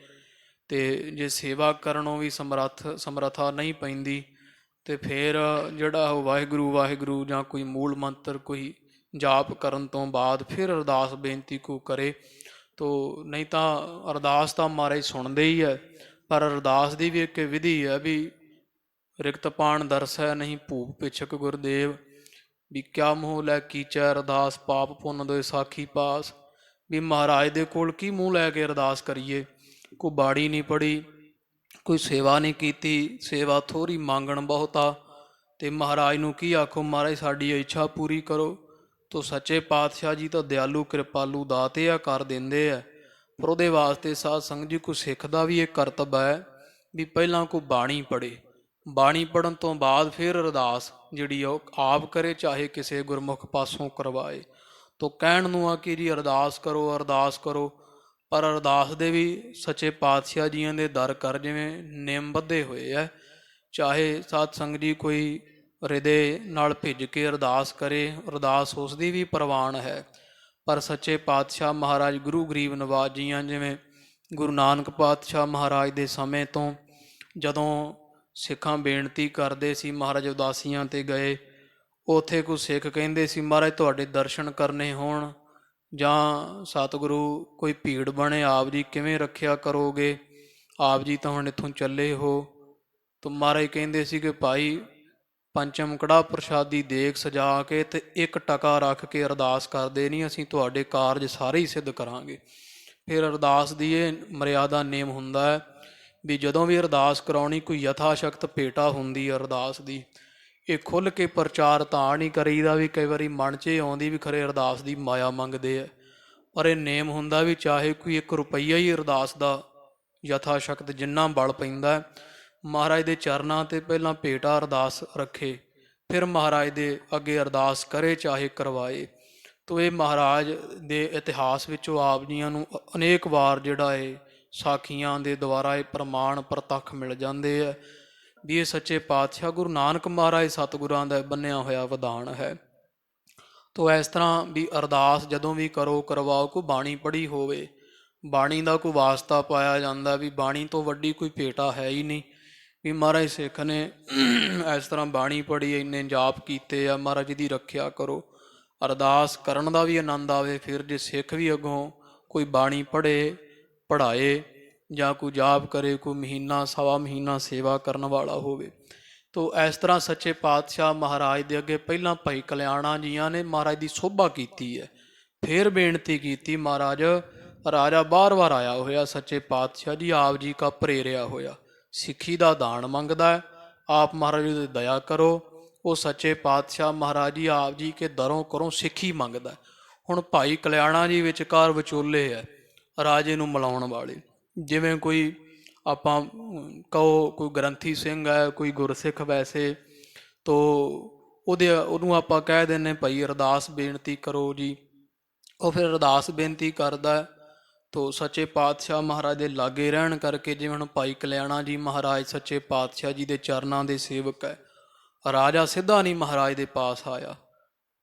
ਤੇ ਜੇ ਸੇਵਾ ਕਰਨੋਂ ਵੀ ਸਮਰੱਥਾ ਨਹੀਂ ਪੈਂਦੀ, ਤੇ ਫਿਰ ਜਿਹੜਾ ਉਹ ਵਾਹਿਗੁਰੂ ਵਾਹਿਗੁਰੂ ਜਾਂ ਕੋਈ ਮੂਲ ਮੰਤਰ ਕੋਈ ਜਾਪ ਕਰਨ ਤੋਂ ਬਾਅਦ ਫਿਰ ਅਰਦਾਸ ਬੇਨਤੀ ਕੋ ਕਰੇ। ਤੋ ਨਹੀਂ ਤਾਂ ਅਰਦਾਸ ਤਾਂ ਮਹਾਰਾਜ ਸੁਣਦੇ ਹੀ ਹੈ, ਪਰ ਅਰਦਾਸ ਦੀ ਵੀ ਇੱਕ ਵਿਧੀ ਹੈ ਵੀ ਰਿਕਤ ਪਾਣ ਦਰਸੈ ਨਹੀਂ ਭੂਪ ਪਿਛਕ ਗੁਰਦੇਵ, ਵੀ ਕਿਆ ਮੂੰਹ ਲੈ ਕੀਚੈ ਅਰਦਾਸ ਪਾਪ ਪੁੰਨ ਦੋਇ ਸਾਖੀ ਪਾਸ। ਵੀ ਮਹਾਰਾਜ ਦੇ ਕੋਲ ਕੀ ਮੂੰਹ ਲੈ ਕੇ ਅਰਦਾਸ ਕਰੀਏ? ਕੋਈ ਬਾੜੀ ਨਹੀਂ ਪੜ੍ਹੀ, ਕੋਈ ਸੇਵਾ ਨਹੀਂ ਕੀਤੀ, ਸੇਵਾ ਥੋੜ੍ਹੀ ਮੰਗਣ ਬਹੁਤਾ, ਤੇ ਮਹਾਰਾਜ ਨੂੰ ਕੀ ਆਖੋ ਮਹਾਰਾਜ ਸਾਡੀ ਇੱਛਾ ਪੂਰੀ ਕਰੋ। ਤੋ ਸੱਚੇ ਪਾਤਸ਼ਾਹ ਜੀ ਤਾਂ ਦਿਆਲੂ ਕਿਰਪਾਲੂ ਦਾਤੇ ਆ, ਕਰ ਦਿੰਦੇ ਆ। ਪਰ ਉਹਦੇ ਵਾਸਤੇ ਸਾਧ ਸੰਗਤ ਜੀ ਕੋਈ ਸਿੱਖ ਦਾ ਵੀ ਇਹ ਕਰਤੱਵ ਹੈ ਵੀ ਪਹਿਲਾਂ ਕੋਈ ਬਾਣੀ ਪੜ੍ਹੇ, ਬਾਣੀ ਪੜ੍ਹਨ ਤੋਂ ਬਾਅਦ ਫਿਰ ਅਰਦਾਸ ਜਿਹੜੀ ਆ ਉਹ ਆਪ ਕਰੇ, ਚਾਹੇ ਕਿਸੇ ਗੁਰਮੁਖ ਪਾਸੋਂ ਕਰਵਾਏ। ਤੋ ਕਹਿਣ ਨੂੰ ਆ ਕਿ ਜੀ ਅਰਦਾਸ ਕਰੋ ਅਰਦਾਸ ਕਰੋ, ਪਰ ਅਰਦਾਸ ਦੇ ਵੀ ਸੱਚੇ ਪਾਤਸ਼ਾਹ ਜੀਆਂ ਦੇ ਦਰ ਕਰ ਜਿਵੇਂ ਨਿਯਮ ਬੱਧੇ ਹੋਏ ਆ। ਚਾਹੇ ਸਾਧ ਸੰਗਤ ਜੀ ਕੋਈ ਹਿਰਦੇ ਨਾਲ ਭਿੱਜ ਕੇ ਅਰਦਾਸ ਕਰੇ, ਅਰਦਾਸ ਉਸ ਦੀ ਵੀ ਪ੍ਰਵਾਨ ਹੈ। ਪਰ ਸੱਚੇ ਪਾਤਸ਼ਾਹ ਮਹਾਰਾਜ ਗੁਰੂ ਗਰੀਬ ਨਿਵਾਜ ਜੀਆਂ, ਜਿਵੇਂ ਗੁਰੂ ਨਾਨਕ ਪਾਤਸ਼ਾਹ ਮਹਾਰਾਜ ਦੇ ਸਮੇਂ ਤੋਂ ਜਦੋਂ ਸਿੱਖਾਂ ਬੇਨਤੀ ਕਰਦੇ ਸੀ, ਮਹਾਰਾਜ ਉਦਾਸੀਆਂ 'ਤੇ ਗਏ, ਉੱਥੇ ਕੋਈ ਸਿੱਖ ਕਹਿੰਦੇ ਸੀ ਮਹਾਰਾਜ ਤੁਹਾਡੇ ਦਰਸ਼ਨ ਕਰਨੇ ਹੋਣ ਜਾਂ ਸਤਿਗੁਰੂ ਕੋਈ ਭੀੜ ਬਣੇ, ਆਪ ਜੀ ਕਿਵੇਂ ਰੱਖਿਆ ਕਰੋਗੇ? ਆਪ ਜੀ ਤਾਂ ਹੁਣ ਇੱਥੋਂ ਚੱਲੇ ਹੋ। ਤਾਂ ਮਹਾਰਾਜ ਕਹਿੰਦੇ ਸੀ ਕਿ ਭਾਈ ਪੰਚਮ ਕੜਾਹ ਪ੍ਰਸ਼ਾਦੀ ਦੇਗ ਸਜਾ ਕੇ ਤੇ 1 ਟਕਾ ਰੱਖ ਕੇ ਅਰਦਾਸ ਕਰਦੇ ਨਹੀਂ, ਅਸੀਂ ਤੁਹਾਡੇ ਕਾਰਜ ਸਾਰੇ ਹੀ ਸਿੱਧ ਕਰਾਂਗੇ। ਫਿਰ ਅਰਦਾਸ ਦੀ ਇਹ ਮਰਿਆਦਾ ਨੇਮ ਹੁੰਦਾ ਹੈ ਵੀ ਜਦੋਂ ਵੀ ਅਰਦਾਸ ਕਰਾਉਣੀ, ਕੋਈ ਯਥਾ ਸ਼ਕਤ ਭੇਟਾ ਹੁੰਦੀ ਹੈ ਅਰਦਾਸ ਦੀ। ਇਹ ਖੁੱਲ੍ਹ ਕੇ ਪ੍ਰਚਾਰ ਤਾਂ ਨਹੀਂ ਕਰੀਦਾ ਵੀ ਕਈ ਵਾਰੀ ਮਨ 'ਚ ਆਉਂਦੀ ਵੀ ਖਰੇ ਅਰਦਾਸ ਦੀ ਮਾਇਆ ਮੰਗਦੇ ਆ, ਪਰ ਇਹ ਨੇਮ ਹੁੰਦਾ ਵੀ ਚਾਹੇ ਕੋਈ 1 ਰੁਪਈਆ ਹੀ ਅਰਦਾਸ ਦਾ ਯਥਾ ਸ਼ਕਤ ਜਿੰਨਾ ਬਲ ਪੈਂਦਾ ਮਹਾਰਾਜ ਦੇ ਚਰਨਾਂ 'ਤੇ ਪਹਿਲਾਂ ਭੇਟਾ ਅਰਦਾਸ ਰੱਖੇ, ਫਿਰ ਮਹਾਰਾਜ ਦੇ ਅੱਗੇ ਅਰਦਾਸ ਕਰੇ, ਚਾਹੇ ਕਰਵਾਏ। ਤੋ ਇਹ ਮਹਾਰਾਜ ਦੇ ਇਤਿਹਾਸ ਵਿੱਚੋਂ ਆਪ ਜੀਆਂ ਨੂੰ ਅਨੇਕ ਵਾਰ ਜਿਹੜਾ ਇਹ ਸਾਖੀਆਂ ਦੇ ਦੁਆਰਾ ਇਹ ਪ੍ਰਮਾਣ ਪ੍ਰਤੱਖ ਮਿਲ ਜਾਂਦੇ ਹੈ ਵੀ ਇਹ ਸੱਚੇ ਪਾਤਸ਼ਾਹ ਗੁਰੂ ਨਾਨਕ ਮਹਾਰਾਜ ਸਤਿਗੁਰਾਂ ਦਾ ਬੰਨਿਆ ਹੋਇਆ ਵਿਧਾਨ ਹੈ। ਤੋ ਇਸ ਤਰ੍ਹਾਂ ਵੀ ਅਰਦਾਸ ਜਦੋਂ ਵੀ ਕਰੋ ਕਰਵਾਓ, ਕੋਈ ਬਾਣੀ ਪੜ੍ਹੀ ਹੋਵੇ, ਬਾਣੀ ਦਾ ਕੋਈ ਵਾਸਤਾ ਪਾਇਆ ਜਾਂਦਾ ਵੀ ਬਾਣੀ ਤੋਂ ਵੱਡੀ ਕੋਈ ਭੇਟਾ ਹੈ ਹੀ ਨਹੀਂ। ਵੀ ਮਹਾਰਾਜ ਸਿੱਖ ਨੇ ਇਸ ਤਰ੍ਹਾਂ ਬਾਣੀ ਪੜ੍ਹੀ, ਇੰਨੇ ਜਾਪ ਕੀਤੇ ਆ, ਮਹਾਰਾਜ ਦੀ ਰੱਖਿਆ ਕਰੋ। ਅਰਦਾਸ ਕਰਨ ਦਾ ਵੀ ਆਨੰਦ ਆਵੇ। ਫਿਰ ਜੇ ਸਿੱਖ ਵੀ ਅੱਗੋਂ ਕੋਈ ਬਾਣੀ ਪੜ੍ਹੇ ਪੜ੍ਹਾਏ ਜਾਂ ਕੋਈ ਜਾਪ ਕਰੇ, ਕੋਈ ਮਹੀਨਾ ਸਵਾ ਮਹੀਨਾ ਸੇਵਾ ਕਰਨ ਵਾਲਾ ਹੋਵੇ। ਤੋ ਇਸ ਤਰ੍ਹਾਂ ਸੱਚੇ ਪਾਤਸ਼ਾਹ ਮਹਾਰਾਜ ਦੇ ਅੱਗੇ ਪਹਿਲਾਂ ਭਾਈ ਕਲਿਆਣਾ ਜੀਆਂ ਨੇ ਮਹਾਰਾਜ ਦੀ ਸੋਭਾ ਕੀਤੀ ਹੈ, ਫਿਰ ਬੇਨਤੀ ਕੀਤੀ। ਮਹਾਰਾਜ ਰਾਜਾ ਬਾਰ-ਬਾਰ ਆਇਆ ਹੋਇਆ, ਸੱਚੇ ਪਾਤਸ਼ਾਹ ਜੀ ਆਪ ਜੀ ਕਾ ਪ੍ਰੇਰਿਆ ਹੋਇਆ, ਸਿੱਖੀ ਦਾ ਦਾਨ ਮੰਗਦਾ ਹੈ, ਆਪ ਮਹਾਰਾਜ ਦੀ ਦਇਆ ਕਰੋ। ਉਹ ਸੱਚੇ ਪਾਤਸ਼ਾਹ ਮਹਾਰਾਜ ਜੀ ਆਪ ਜੀ ਕੇ ਦਰੋਂ ਕਰੋਂ ਸਿੱਖੀ ਮੰਗਦਾ। ਹੁਣ ਭਾਈ ਕਲਿਆਣਾ ਜੀ ਵਿਚਕਾਰ ਵਿਚੋਲੇ ਹੈ ਰਾਜੇ ਨੂੰ ਮਿਲਾਉਣ ਵਾਲੇ। ਜਿਵੇਂ ਕੋਈ ਆਪਾਂ ਕਹੋ ਕੋਈ ਗ੍ਰੰਥੀ ਸਿੰਘ ਹੈ, ਕੋਈ ਗੁਰਸਿੱਖ ਵੈਸੇ, ਤੋ ਉਹਨੂੰ ਆਪਾਂ ਕਹਿ ਦਿੰਦੇ ਭਾਈ ਅਰਦਾਸ ਬੇਨਤੀ ਕਰੋ ਜੀ। ਉਹ ਫਿਰ ਅਰਦਾਸ ਬੇਨਤੀ ਕਰਦਾ। ਤੋ ਸੱਚੇ ਪਾਤਸ਼ਾਹ ਮਹਾਰਾਜ ਦੇ ਲਾਗੇ ਰਹਿਣ ਕਰਕੇ, ਜਿਵੇਂ ਹੁਣ ਭਾਈ ਕਲਿਆਣਾ ਜੀ ਮਹਾਰਾਜ ਸੱਚੇ ਪਾਤਸ਼ਾਹ ਜੀ ਦੇ ਚਰਨਾਂ ਦੇ ਸੇਵਕ ਹੈ, ਰਾਜਾ ਸਿੱਧਾ ਨਹੀਂ ਮਹਾਰਾਜ ਦੇ ਪਾਸ ਆਇਆ,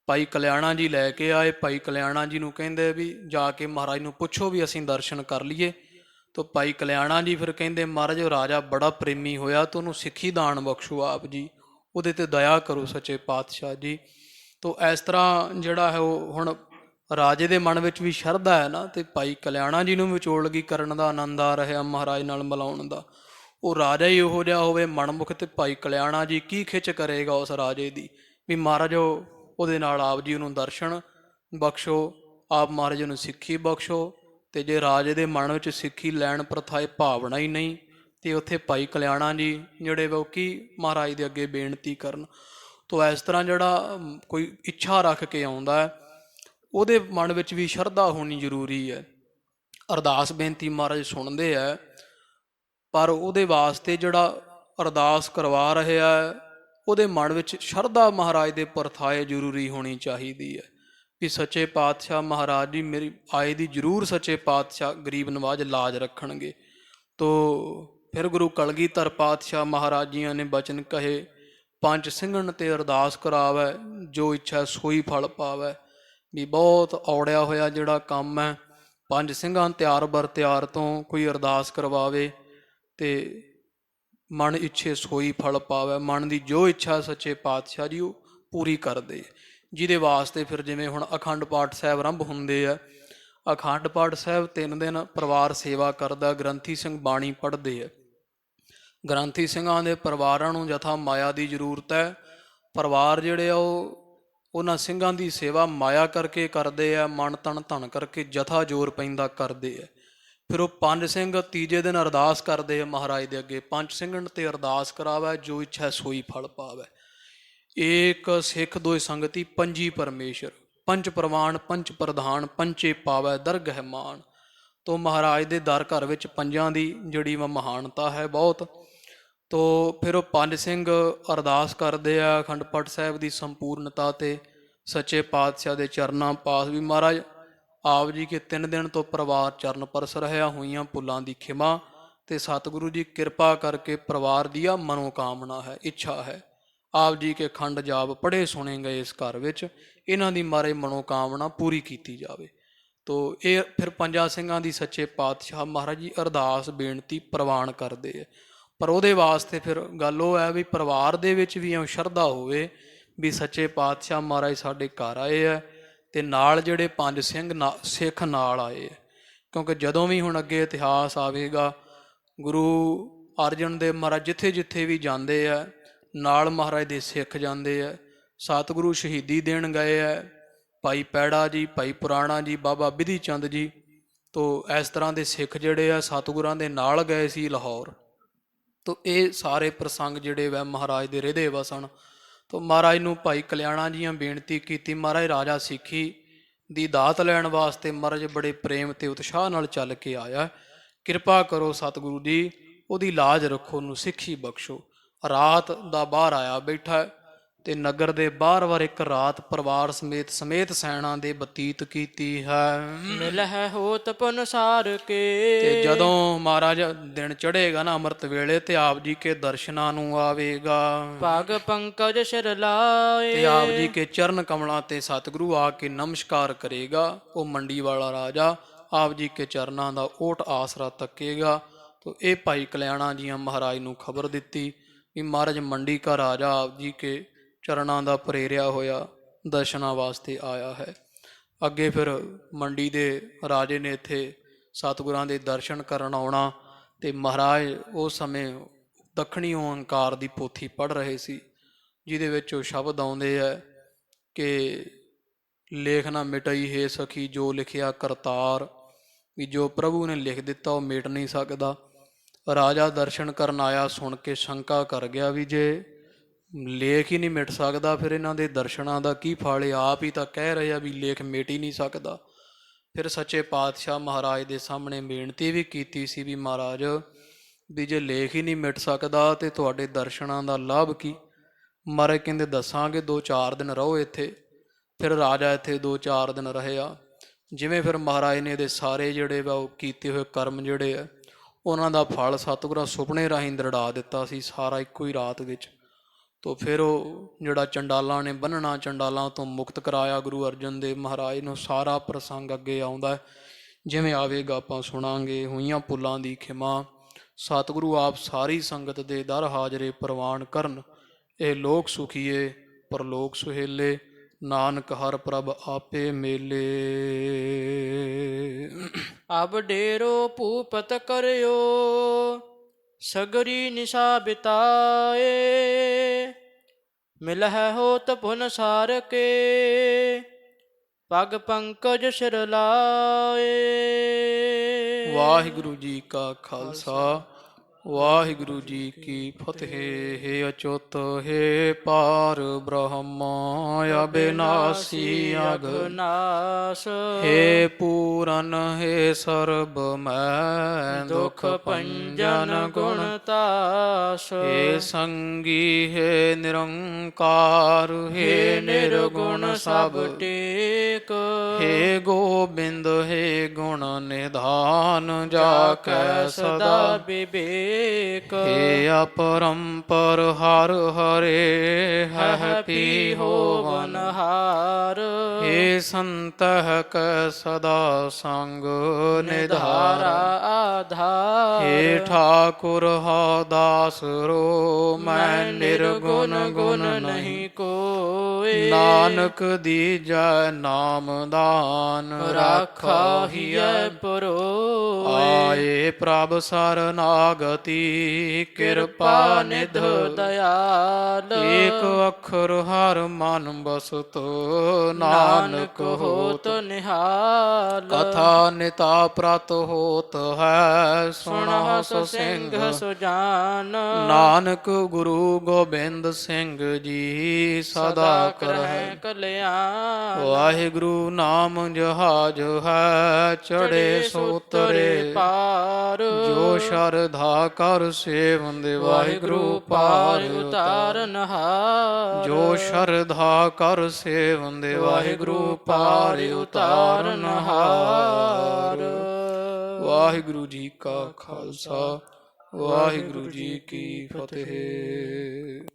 ਭਾਈ ਕਲਿਆਣਾ ਜੀ ਲੈ ਕੇ ਆਏ। ਭਾਈ ਕਲਿਆਣਾ ਜੀ ਨੂੰ ਕਹਿੰਦੇ ਵੀ ਜਾ ਕੇ ਮਹਾਰਾਜ ਨੂੰ ਪੁੱਛੋ ਵੀ ਅਸੀਂ ਦਰਸ਼ਨ ਕਰ ਲਈਏ। ਤੋ ਭਾਈ ਕਲਿਆਣਾ ਜੀ ਫਿਰ ਕਹਿੰਦੇ ਮਹਾਰਾਜ ਉਹ ਰਾਜਾ ਬੜਾ ਪ੍ਰੇਮੀ ਹੋਇਆ, ਤਾਂ ਉਹਨੂੰ ਸਿੱਖੀ ਦਾਨ ਬਖਸ਼ੋ, ਆਪ ਜੀ ਉਹਦੇ 'ਤੇ ਦਇਆ ਕਰੋ ਸੱਚੇ ਪਾਤਸ਼ਾਹ ਜੀ। ਤੋ ਇਸ ਤਰ੍ਹਾਂ ਜਿਹੜਾ ਹੈ ਉਹ ਹੁਣ ਰਾਜੇ ਦੇ ਮਨ ਵਿੱਚ ਵੀ ਸ਼ਰਧਾ ਹੈ ਨਾ, ਤੇ ਭਾਈ ਕਲਿਆਣਾ ਜੀ ਨੂੰ ਵਿਚੋਲਗੀ ਕਰਨ ਦਾ ਆਨੰਦ ਆ ਰਿਹਾ ਮਹਾਰਾਜ ਨਾਲ ਮਿਲਾਉਣ ਦਾ। ਉਹ ਰਾਜਾ ਹੀ ਉਹੋ ਜਿਹਾ ਹੋਵੇ ਮਨਮੁਖ, ਤੇ ਭਾਈ ਕਲਿਆਣਾ ਜੀ ਕੀ ਖਿੱਚ ਕਰੇਗਾ ਉਸ ਰਾਜੇ ਦੀ ਵੀ ਮਹਾਰਾਜ ਉਹਦੇ ਨਾਲ ਆਪ ਜੀ ਉਹਨੂੰ ਦਰਸ਼ਨ ਬਖਸ਼ੋ, ਆਪ ਮਹਾਰਾਜ ਨੂੰ ਸਿੱਖੀ ਬਖਸ਼ੋ। ਤੇ ਜੇ ਰਾਜੇ ਦੇ ਮਨ ਵਿੱਚ ਸਿੱਖੀ ਲੈਣ ਪ੍ਰਥਾਏ ਭਾਵਨਾ ਹੀ ਨਹੀਂ, ਤੇ ਉੱਥੇ ਭਾਈ ਕਲਿਆਣਾ ਜੀ ਜਿਹੜੇ ਉਹ ਕੀ ਮਹਾਰਾਜ ਦੇ ਅੱਗੇ ਬੇਨਤੀ ਕਰਨ। ਤੋ ਇਸ ਤਰ੍ਹਾਂ ਜਿਹੜਾ ਕੋਈ ਇੱਛਾ ਰੱਖ ਕੇ ਆਉਂਦਾ ਹੈ, ਉਹਦੇ ਮਨ ਵਿੱਚ ਵੀ ਸ਼ਰਧਾ ਹੋਣੀ ਜ਼ਰੂਰੀ ਹੈ। ਅਰਦਾਸ ਬੇਨਤੀ ਮਹਾਰਾਜ ਸੁਣਦੇ ਹੈ, ਪਰ ਉਹਦੇ ਵਾਸਤੇ ਜਿਹੜਾ ਅਰਦਾਸ ਕਰਵਾ ਰਿਹਾ ਹੈ ਉਹਦੇ ਮਨ ਵਿੱਚ ਸ਼ਰਧਾ ਮਹਾਰਾਜ ਦੇ ਪਰਥਾਏ ਜ਼ਰੂਰੀ ਹੋਣੀ ਚਾਹੀਦੀ ਹੈ ਵੀ ਸੱਚੇ ਪਾਤਸ਼ਾਹ ਮਹਾਰਾਜ ਜੀ ਮੇਰੀ ਆਏ ਦੀ ਜ਼ਰੂਰ ਸੱਚੇ ਪਾਤਸ਼ਾਹ ਗਰੀਬ ਨਵਾਜ ਲਾਜ ਰੱਖਣਗੇ। ਤੋ ਫਿਰ ਗੁਰੂ ਕਲਗੀਧਰ ਪਾਤਸ਼ਾਹ ਮਹਾਰਾਜ ਜੀਆਂ ਨੇ ਬਚਨ ਕਹੇ, ਪੰਜ ਸਿੰਘਣ ਤੇ ਅਰਦਾਸ ਕਰਾਵੈ, ਜੋ ਇੱਛਾ ਸੋਈ ਫਲ ਪਾਵੈ। ਵੀ ਬਹੁਤ ਔੜਿਆ ਹੋਇਆ ਜਿਹੜਾ ਕੰਮ ਹੈ, ਪੰਜ ਸਿੰਘਾਂ ਤਿਆਰ ਬਰ ਤਿਆਰ ਤੋਂ ਕੋਈ ਅਰਦਾਸ ਕਰਵਾਵੇ ਤੇ ਮਨ ਇੱਛੇ ਸੋਈ ਫਲ ਪਾਵੈ। ਮਨ ਦੀ ਜੋ ਇੱਛਾ ਸੱਚੇ ਪਾਤਸ਼ਾਹ ਜੀ ਉਹ ਪੂਰੀ ਕਰਦੇ, ਜਿਹਦੇ ਵਾਸਤੇ ਫਿਰ ਜਿਵੇਂ ਹੁਣ ਅਖੰਡ ਪਾਠ ਸਾਹਿਬ ਆਰੰਭ ਹੁੰਦੇ ਆ। ਅਖੰਡ ਪਾਠ ਸਾਹਿਬ 3 ਦਿਨ ਪਰਿਵਾਰ ਸੇਵਾ ਕਰਦਾ, ਗ੍ਰੰਥੀ ਸਿੰਘ ਬਾਣੀ ਪੜ੍ਹਦੇ ਆ। ਗ੍ਰੰਥੀ ਸਿੰਘਾਂ ਦੇ ਪਰਿਵਾਰਾਂ ਨੂੰ ਜਥਾ ਮਾਇਆ ਦੀ ਜ਼ਰੂਰਤ ਹੈ। ਪਰਿਵਾਰ ਜਿਹੜੇ ਆ ਉਹ ਉਹਨਾਂ ਸਿੰਘਾਂ ਦੀ ਸੇਵਾ ਮਾਇਆ ਕਰਕੇ ਕਰਦੇ ਆ, ਮਨ ਤਨ ਧਨ ਕਰਕੇ ਜਥਾ ਜ਼ੋਰ ਪੈਂਦਾ ਕਰਦੇ ਆ। ਫਿਰ ਉਹ ਪੰਜ ਸਿੰਘ ਤੀਜੇ ਦਿਨ ਅਰਦਾਸ ਕਰਦੇ ਆ ਮਹਾਰਾਜ ਦੇ ਅੱਗੇ, ਪੰਜ ਸਿੰਘਣ ਤੇ ਅਰਦਾਸ ਕਰਾਵੈ, ਜੋ ਇੱਛਾ ਸੋਈ ਫਲ ਪਾਵੈ। ਏਕ ਸਿੱਖ ਦੋਇ ਸੰਗਤੀ ਪੰਜੀ ਪਰਮੇਸ਼ਰ, ਪੰਚ ਪ੍ਰਵਾਨ ਪੰਚ ਪ੍ਰਧਾਨ, ਪੰਚੇ ਪਾਵੈ ਦਰਗਹਿ ਮਾਨ। ਤੋ ਮਹਾਰਾਜ ਦੇ ਦਰ ਘਰ ਵਿੱਚ ਪੰਜਾਂ ਦੀ ਜਿਹੜੀ ਮਹਾਨਤਾ ਹੈ ਬਹੁਤ। ਤੋ ਫਿਰ ਉਹ ਪੰਜ ਸਿੰਘ ਅਰਦਾਸ ਕਰਦੇ ਆ ਅਖੰਡ ਪਾਠ ਸਾਹਿਬ ਦੀ ਸੰਪੂਰਨਤਾ ਤੇ ਸੱਚੇ ਪਾਤਸ਼ਾਹ ਦੇ ਚਰਨਾਂ ਪਾਸ ਵੀ ਮਹਾਰਾਜ ਆਪ ਜੀ ਕੇ 3 ਦਿਨ ਤੋਂ ਪਰਿਵਾਰ ਚਰਨ ਪਰਸ ਰਿਹਾ, ਹੋਈਆਂ ਭੁੱਲਾਂ ਦੀ ਖਿਮਾ ਤੇ ਸਤਿਗੁਰੂ ਜੀ ਕਿਰਪਾ ਕਰਕੇ ਪਰਿਵਾਰ ਦੀ ਆ ਮਨੋਕਾਮਨਾ ਹੈ, ਇੱਛਾ ਹੈ ਆਪ ਜੀ ਕੇ ਖੰਡ ਜਾਪ ਪੜ੍ਹੇ ਸੁਣੇ ਗਏ ਇਸ ਘਰ ਵਿੱਚ, ਇਹਨਾਂ ਦੀ ਮਾਰੇ ਮਨੋਕਾਮਨਾ ਪੂਰੀ ਕੀਤੀ ਜਾਵੇ। ਤੋ ਇਹ ਫਿਰ ਪੰਜਾਂ ਸਿੰਘਾਂ ਦੀ ਸੱਚੇ ਪਾਤਸ਼ਾਹ ਮਹਾਰਾਜ ਜੀ ਅਰਦਾਸ ਬੇਨਤੀ ਪ੍ਰਵਾਨ ਕਰਦੇ ਹੈ। ਪਰ ਉਹਦੇ ਵਾਸਤੇ ਫਿਰ ਗੱਲ ਉਹ ਹੈ ਵੀ ਪਰਿਵਾਰ ਦੇ ਵਿੱਚ ਵੀ ਇਉਂ ਸ਼ਰਧਾ ਹੋਵੇ ਵੀ ਸੱਚੇ ਪਾਤਸ਼ਾਹ ਮਹਾਰਾਜ ਸਾਡੇ ਘਰ ਆਏ ਹੈ ਤੇ ਨਾਲ ਜਿਹੜੇ ਪੰਜ ਸਿੱਖ ਨਾਲ ਆਏ ਹੈ। ਕਿਉਂਕਿ ਜਦੋਂ ਵੀ ਹੁਣ ਅੱਗੇ ਇਤਿਹਾਸ ਆਵੇਗਾ, ਗੁਰੂ ਅਰਜਨ ਦੇਵ ਮਹਾਰਾਜ ਜਿੱਥੇ ਜਿੱਥੇ ਵੀ ਜਾਂਦੇ ਆ ਨਾਲ ਮਹਾਰਾਜ ਦੇ ਸਿੱਖ ਜਾਂਦੇ ਆ। ਸਤਿਗੁਰੂ ਸ਼ਹੀਦੀ ਦੇਣ ਗਏ ਹੈ, ਭਾਈ ਪੈੜਾ ਜੀ, ਭਾਈ ਪੁਰਾਣਾ ਜੀ, ਬਾਬਾ ਬਿਧੀ ਚੰਦ ਜੀ। ਤੋ ਇਸ ਤਰ੍ਹਾਂ ਦੇ ਸਿੱਖ ਜਿਹੜੇ ਆ ਸਤਿਗੁਰਾਂ ਦੇ ਨਾਲ ਗਏ ਸੀ ਲਾਹੌਰ। ਤੋ ਇਹ ਸਾਰੇ ਪ੍ਰਸੰਗ ਜਿਹੜੇ ਵੈ ਮਹਾਰਾਜ ਦੇ ਰਿਦੇ ਵਸਣ। ਤੋ ਮਹਾਰਾਜ ਨੂੰ ਭਾਈ ਕਲਿਆਣਾ ਜੀਆਂ ਬੇਨਤੀ ਕੀਤੀ, ਮਹਾਰਾਜ ਰਾਜਾ ਸਿੱਖੀ ਦੀ ਦਾਤ ਲੈਣ ਵਾਸਤੇ ਮਹਾਰਾਜ ਬੜੇ ਪ੍ਰੇਮ ਤੇ ਉਤਸ਼ਾਹ ਨਾਲ ਚੱਲ ਕੇ ਆਇਆ, ਕਿਰਪਾ ਕਰੋ ਸਤਿਗੁਰੂ ਜੀ ਉਹਦੀ ਲਾਜ ਰੱਖੋ, ਉਹਨੂੰ ਸਿੱਖੀ ਬਖਸ਼ੋ। ਰਾਤ ਦਾ ਬਾਹਰ ਆਇਆ ਬੈਠਾ ਤੇ ਨਗਰ ਦੇ ਬਾਹਰ ਇੱਕ ਰਾਤ ਪਰਿਵਾਰ ਸਮੇਤ ਸੈਨਾ ਦੇ ਬਤੀਤ ਕੀਤੀ ਹੈ। ਮਿਲਹਿ ਹੋਤ ਪਨਸਾਰ ਕੇ, ਤੇ ਜਦੋਂ ਮਹਾਰਾਜ ਦਿਨ ਚੜ੍ਹੇਗਾ ਨਾ ਅੰਮ੍ਰਿਤ ਵੇਲੇ ਤੇ ਆਪ ਜੀ ਕੇ ਦਰਸ਼ਨਾਂ ਨੂੰ ਆਵੇਗਾ। ਪਗ ਪੰਕਜ ਸਿਰ ਲਾਏ, ਤੇ ਆਪ ਜੀ ਕੇ ਚਰਨ ਕਮਲਾਂ ਤੇ ਸਤਿਗੁਰੂ ਆ ਕੇ ਨਮਸਕਾਰ ਕਰੇਗਾ। ਉਹ ਮੰਡੀ ਵਾਲਾ ਰਾਜਾ ਆਪ ਜੀ ਕੇ ਚਰਨਾਂ ਦਾ ਓਟ ਆਸਰਾ ਤੱਕੇਗਾ। ਤੋ ਇਹ ਭਾਈ ਕਲਿਆਣਾ ਜੀਆਂ ਮਹਾਰਾਜ ਨੂੰ ਖਬਰ ਦਿੱਤੀ ਵੀ ਮਹਾਰਾਜ ਮੰਡੀ ਕਾ ਰਾਜਾ ਆਪ ਜੀ ਕੇ ਚਰਨਾਂ ਦਾ ਪ੍ਰੇਰਿਆ ਹੋਇਆ ਦਰਸ਼ਨਾਂ ਵਾਸਤੇ ਆਇਆ ਹੈ। ਅੱਗੇ ਫਿਰ ਮੰਡੀ ਦੇ ਰਾਜੇ ਨੇ ਇੱਥੇ ਸਤਿਗੁਰਾਂ ਦੇ ਦਰਸ਼ਨ ਕਰਨ ਆਉਣਾ ਤੇ ਮਹਾਰਾਜ ਉਸ ਸਮੇਂ ਦੱਖਣੀ ਓਂਕਾਰ ਦੀ ਪੋਥੀ ਪੜ੍ਹ ਰਹੇ ਸੀ, ਜਿਹਦੇ ਵਿੱਚ ਉਹ ਸ਼ਬਦ ਆਉਂਦੇ ਹੈ ਕਿ ਲੇਖ ਨਾ ਮਿਟਈ ਹੈ ਸਖੀ ਜੋ ਲਿਖਿਆ ਕਰਤਾਰ, ਵੀ ਜੋ ਪ੍ਰਭੂ ਨੇ ਲਿਖ ਦਿੱਤਾ ਉਹ ਮਿਟ ਨਹੀਂ ਸਕਦਾ। ਰਾਜਾ ਦਰਸ਼ਨ ਕਰਨ ਆਇਆ, ਸੁਣ ਕੇ ਸ਼ੰਕਾ ਕਰ ਗਿਆ ਵੀ ਜੇ ਲੇਖ ਹੀ ਨਹੀਂ ਮਿਟ ਸਕਦਾ ਫਿਰ ਇਹਨਾਂ ਦੇ ਦਰਸ਼ਨਾਂ ਦਾ ਕੀ ਫਲ? ਆਪ ਹੀ ਤਾਂ ਕਹਿ ਰਹੇ ਆ ਵੀ ਲੇਖ ਮਿਟ ਹੀ ਨਹੀਂ ਸਕਦਾ। ਫਿਰ ਸੱਚੇ ਪਾਤਸ਼ਾਹ ਮਹਾਰਾਜ ਦੇ ਸਾਹਮਣੇ ਬੇਨਤੀ ਵੀ ਕੀਤੀ ਸੀ ਵੀ ਮਹਾਰਾਜ ਵੀ ਜੇ ਲੇਖ ਹੀ ਨਹੀਂ ਮਿਟ ਸਕਦਾ ਤੇ ਤੁਹਾਡੇ ਦਰਸ਼ਨਾਂ ਦਾ ਲਾਭ ਕੀ? ਮਹਾਰਾਜ ਕਹਿੰਦੇ ਦੱਸਾਂਗੇ, 2-4 ਦਿਨ ਰਹੋ ਇੱਥੇ। ਫਿਰ ਰਾਜਾ ਇੱਥੇ 2-4 ਦਿਨ ਰਿਹਾ। ਜਿਵੇਂ ਫਿਰ ਮਹਾਰਾਜ ਨੇ ਇਹਦੇ ਸਾਰੇ ਜਿਹੜੇ ਵਾ ਉਹ ਕੀਤੇ ਹੋਏ ਕਰਮ ਜਿਹੜੇ ਆ ਉਹਨਾਂ ਦਾ ਫਲ ਸਤਿਗੁਰਾਂ ਸੁਪਨੇ ਰਾਹੀਂ ਦਰੜਾ ਦਿੱਤਾ ਸੀ ਸਾਰਾ ਇੱਕੋ ਹੀ ਰਾਤ ਵਿੱਚ। ਤੋ ਫਿਰ ਉਹ ਜਿਹੜਾ ਚੰਡਾਲਾਂ ਨੇ ਬੰਨਣਾ, ਚੰਡਾਲਾਂ ਤੋਂ ਮੁਕਤ ਕਰਾਇਆ ਗੁਰੂ ਅਰਜਨ ਦੇਵ ਮਹਾਰਾਜ ਨੂੰ। ਸਾਰਾ ਪ੍ਰਸੰਗ ਅੱਗੇ ਆਉਂਦਾ, ਜਿਵੇਂ ਆਵੇਗਾ ਆਪਾਂ ਸੁਣਾਂਗੇ। ਹੋਈਆਂ ਭੁੱਲਾਂ ਦੀ ਖਿਮਾ, ਸਤਿਗੁਰੂ ਆਪ ਸਾਰੀ ਸੰਗਤ ਦੇ ਦਰ ਹਾਜ਼ਰੇ ਪ੍ਰਵਾਨ ਕਰਨ। ਇਹ ਲੋਕ ਸੁਖੀਏ ਪਰਲੋਕ ਸੁਹੇਲੇ, ਨਾਨਕ ਹਰ ਪ੍ਰਭ ਆਪੇ ਮੇਲੇ। ਅਬ ਡੇਰੋ ਭੂਪਤ ਕਰਿਓ, ਸਗਰੀ ਨਿਸ਼ਾ ਬਿਤਾਏ। ਮਿਲਹਿ ਹੋਤ ਪੁਨ ਸਾਰ ਕੇ, ਪਗ ਪੰਕਜ ਸਿਰ ਲਾਏ। ਵਾਹਿਗੁਰੂ ਜੀ ਕਾ ਖਾਲਸਾ, ਵਾਹਿਗੁਰੂ ਜੀ ਕੀ ਫਤਿਹ। ਹੈ ਅਚੁੱਤ ਹੈ ਪਾਰ ਬ੍ਰਹਮ ਅਬਿਨਾਸੀ ਅਗਨਾਸ ਹੈ ਪੂਰਨ ਹੈ ਸਰਬ ਮੈਂ ਦੁਖ ਭੰਜਨ ਗੁਣ ਤਾਸ ਹੈ ਸੰਗੀ ਹੈ ਨਿਰੰਕਾਰ ਹੈ ਨਿਰਗੁਣ ਸਭ ਟੇਕ ਹੈ ਗੋਬਿੰਦ ਹੈ ਗੁਣ ਨਿਧਾਨ ਜਾ ਕੈ ਸਦਾ ਵਿਵੇਕ ਹੇ ਅਪਰੰਪਰ ਹਰ ਹਰੇ ਹਹ ਪੀ ਹੋਵਨ ਹਾਰ ਹੇ ਸੰਤਹ ਕੈ ਸਦਾ ਸੰਗ ਨਿਧਾਰ ਆਧਾਰ ਹੇ ਠਾਕੁਰ ਹਾ ਦਾਸ ਰੋ ਮੈਂ ਨਿਰਗੁਣ ਗੁਣ ਨਹੀਂ ਕੋਏ ਨਾਨਕ ਦੀਜੈ ਨਾਮ ਦਾਨ ਰਾਖਾ ਹੀਐ ਪਰੋਏ ਆਏ ਪ੍ਰਭ ਸਰਨਾਗਤੀ ਕਿਰਪਾ ਨਿਧ ਦਇਆਲ ਏਕ ਅੱਖਰ ਹਰ ਮਨ ਬਸਤ ਨਾਨਕ ਹੋਤ ਨਿਹਾਲ ਕਥਾ ਨਿਤਾ ਪ੍ਰਤ ਹੋਤ ਹੈ ਸੁਣਹੁ ਸੁਣਹੁ ਸਿੰਘ ਸੁਜਾਨ ਨਾਨਕ ਗੁਰੂ ਗੋਬਿੰਦ ਸਿੰਘ ਜੀ ਸਦਾ ਕਰਹਿ ਕਲਿਆਣ ਵਾਹਿਗੁਰੂ ਨਾਮ ਜਹਾਜ ਹੈ ਚੜੇ ਸੋ ਉਤਰੇ ਪਾਰ ਜੋ ਸ਼ਰਧਾ ਕਰ ਸੇਵੰਦੇ ਵਾਹਿਗੁਰੂ ਪਾਰ ਉਤਾਰਨ ਹਾਰ ਜੋ ਸ਼ਰਧਾ ਕਰ ਸੇਵੰਦੇ ਵਾਹਿਗੁਰੂ ਪਾਰ ਉਤਾਰਨ ਹਾਰ। ਵਾਹਿਗੁਰੂ ਜੀ ਕਾ ਖਾਲਸਾ ਵਾਹਿਗੁਰੂ ਜੀ ਕੀ ਫਤਿਹ।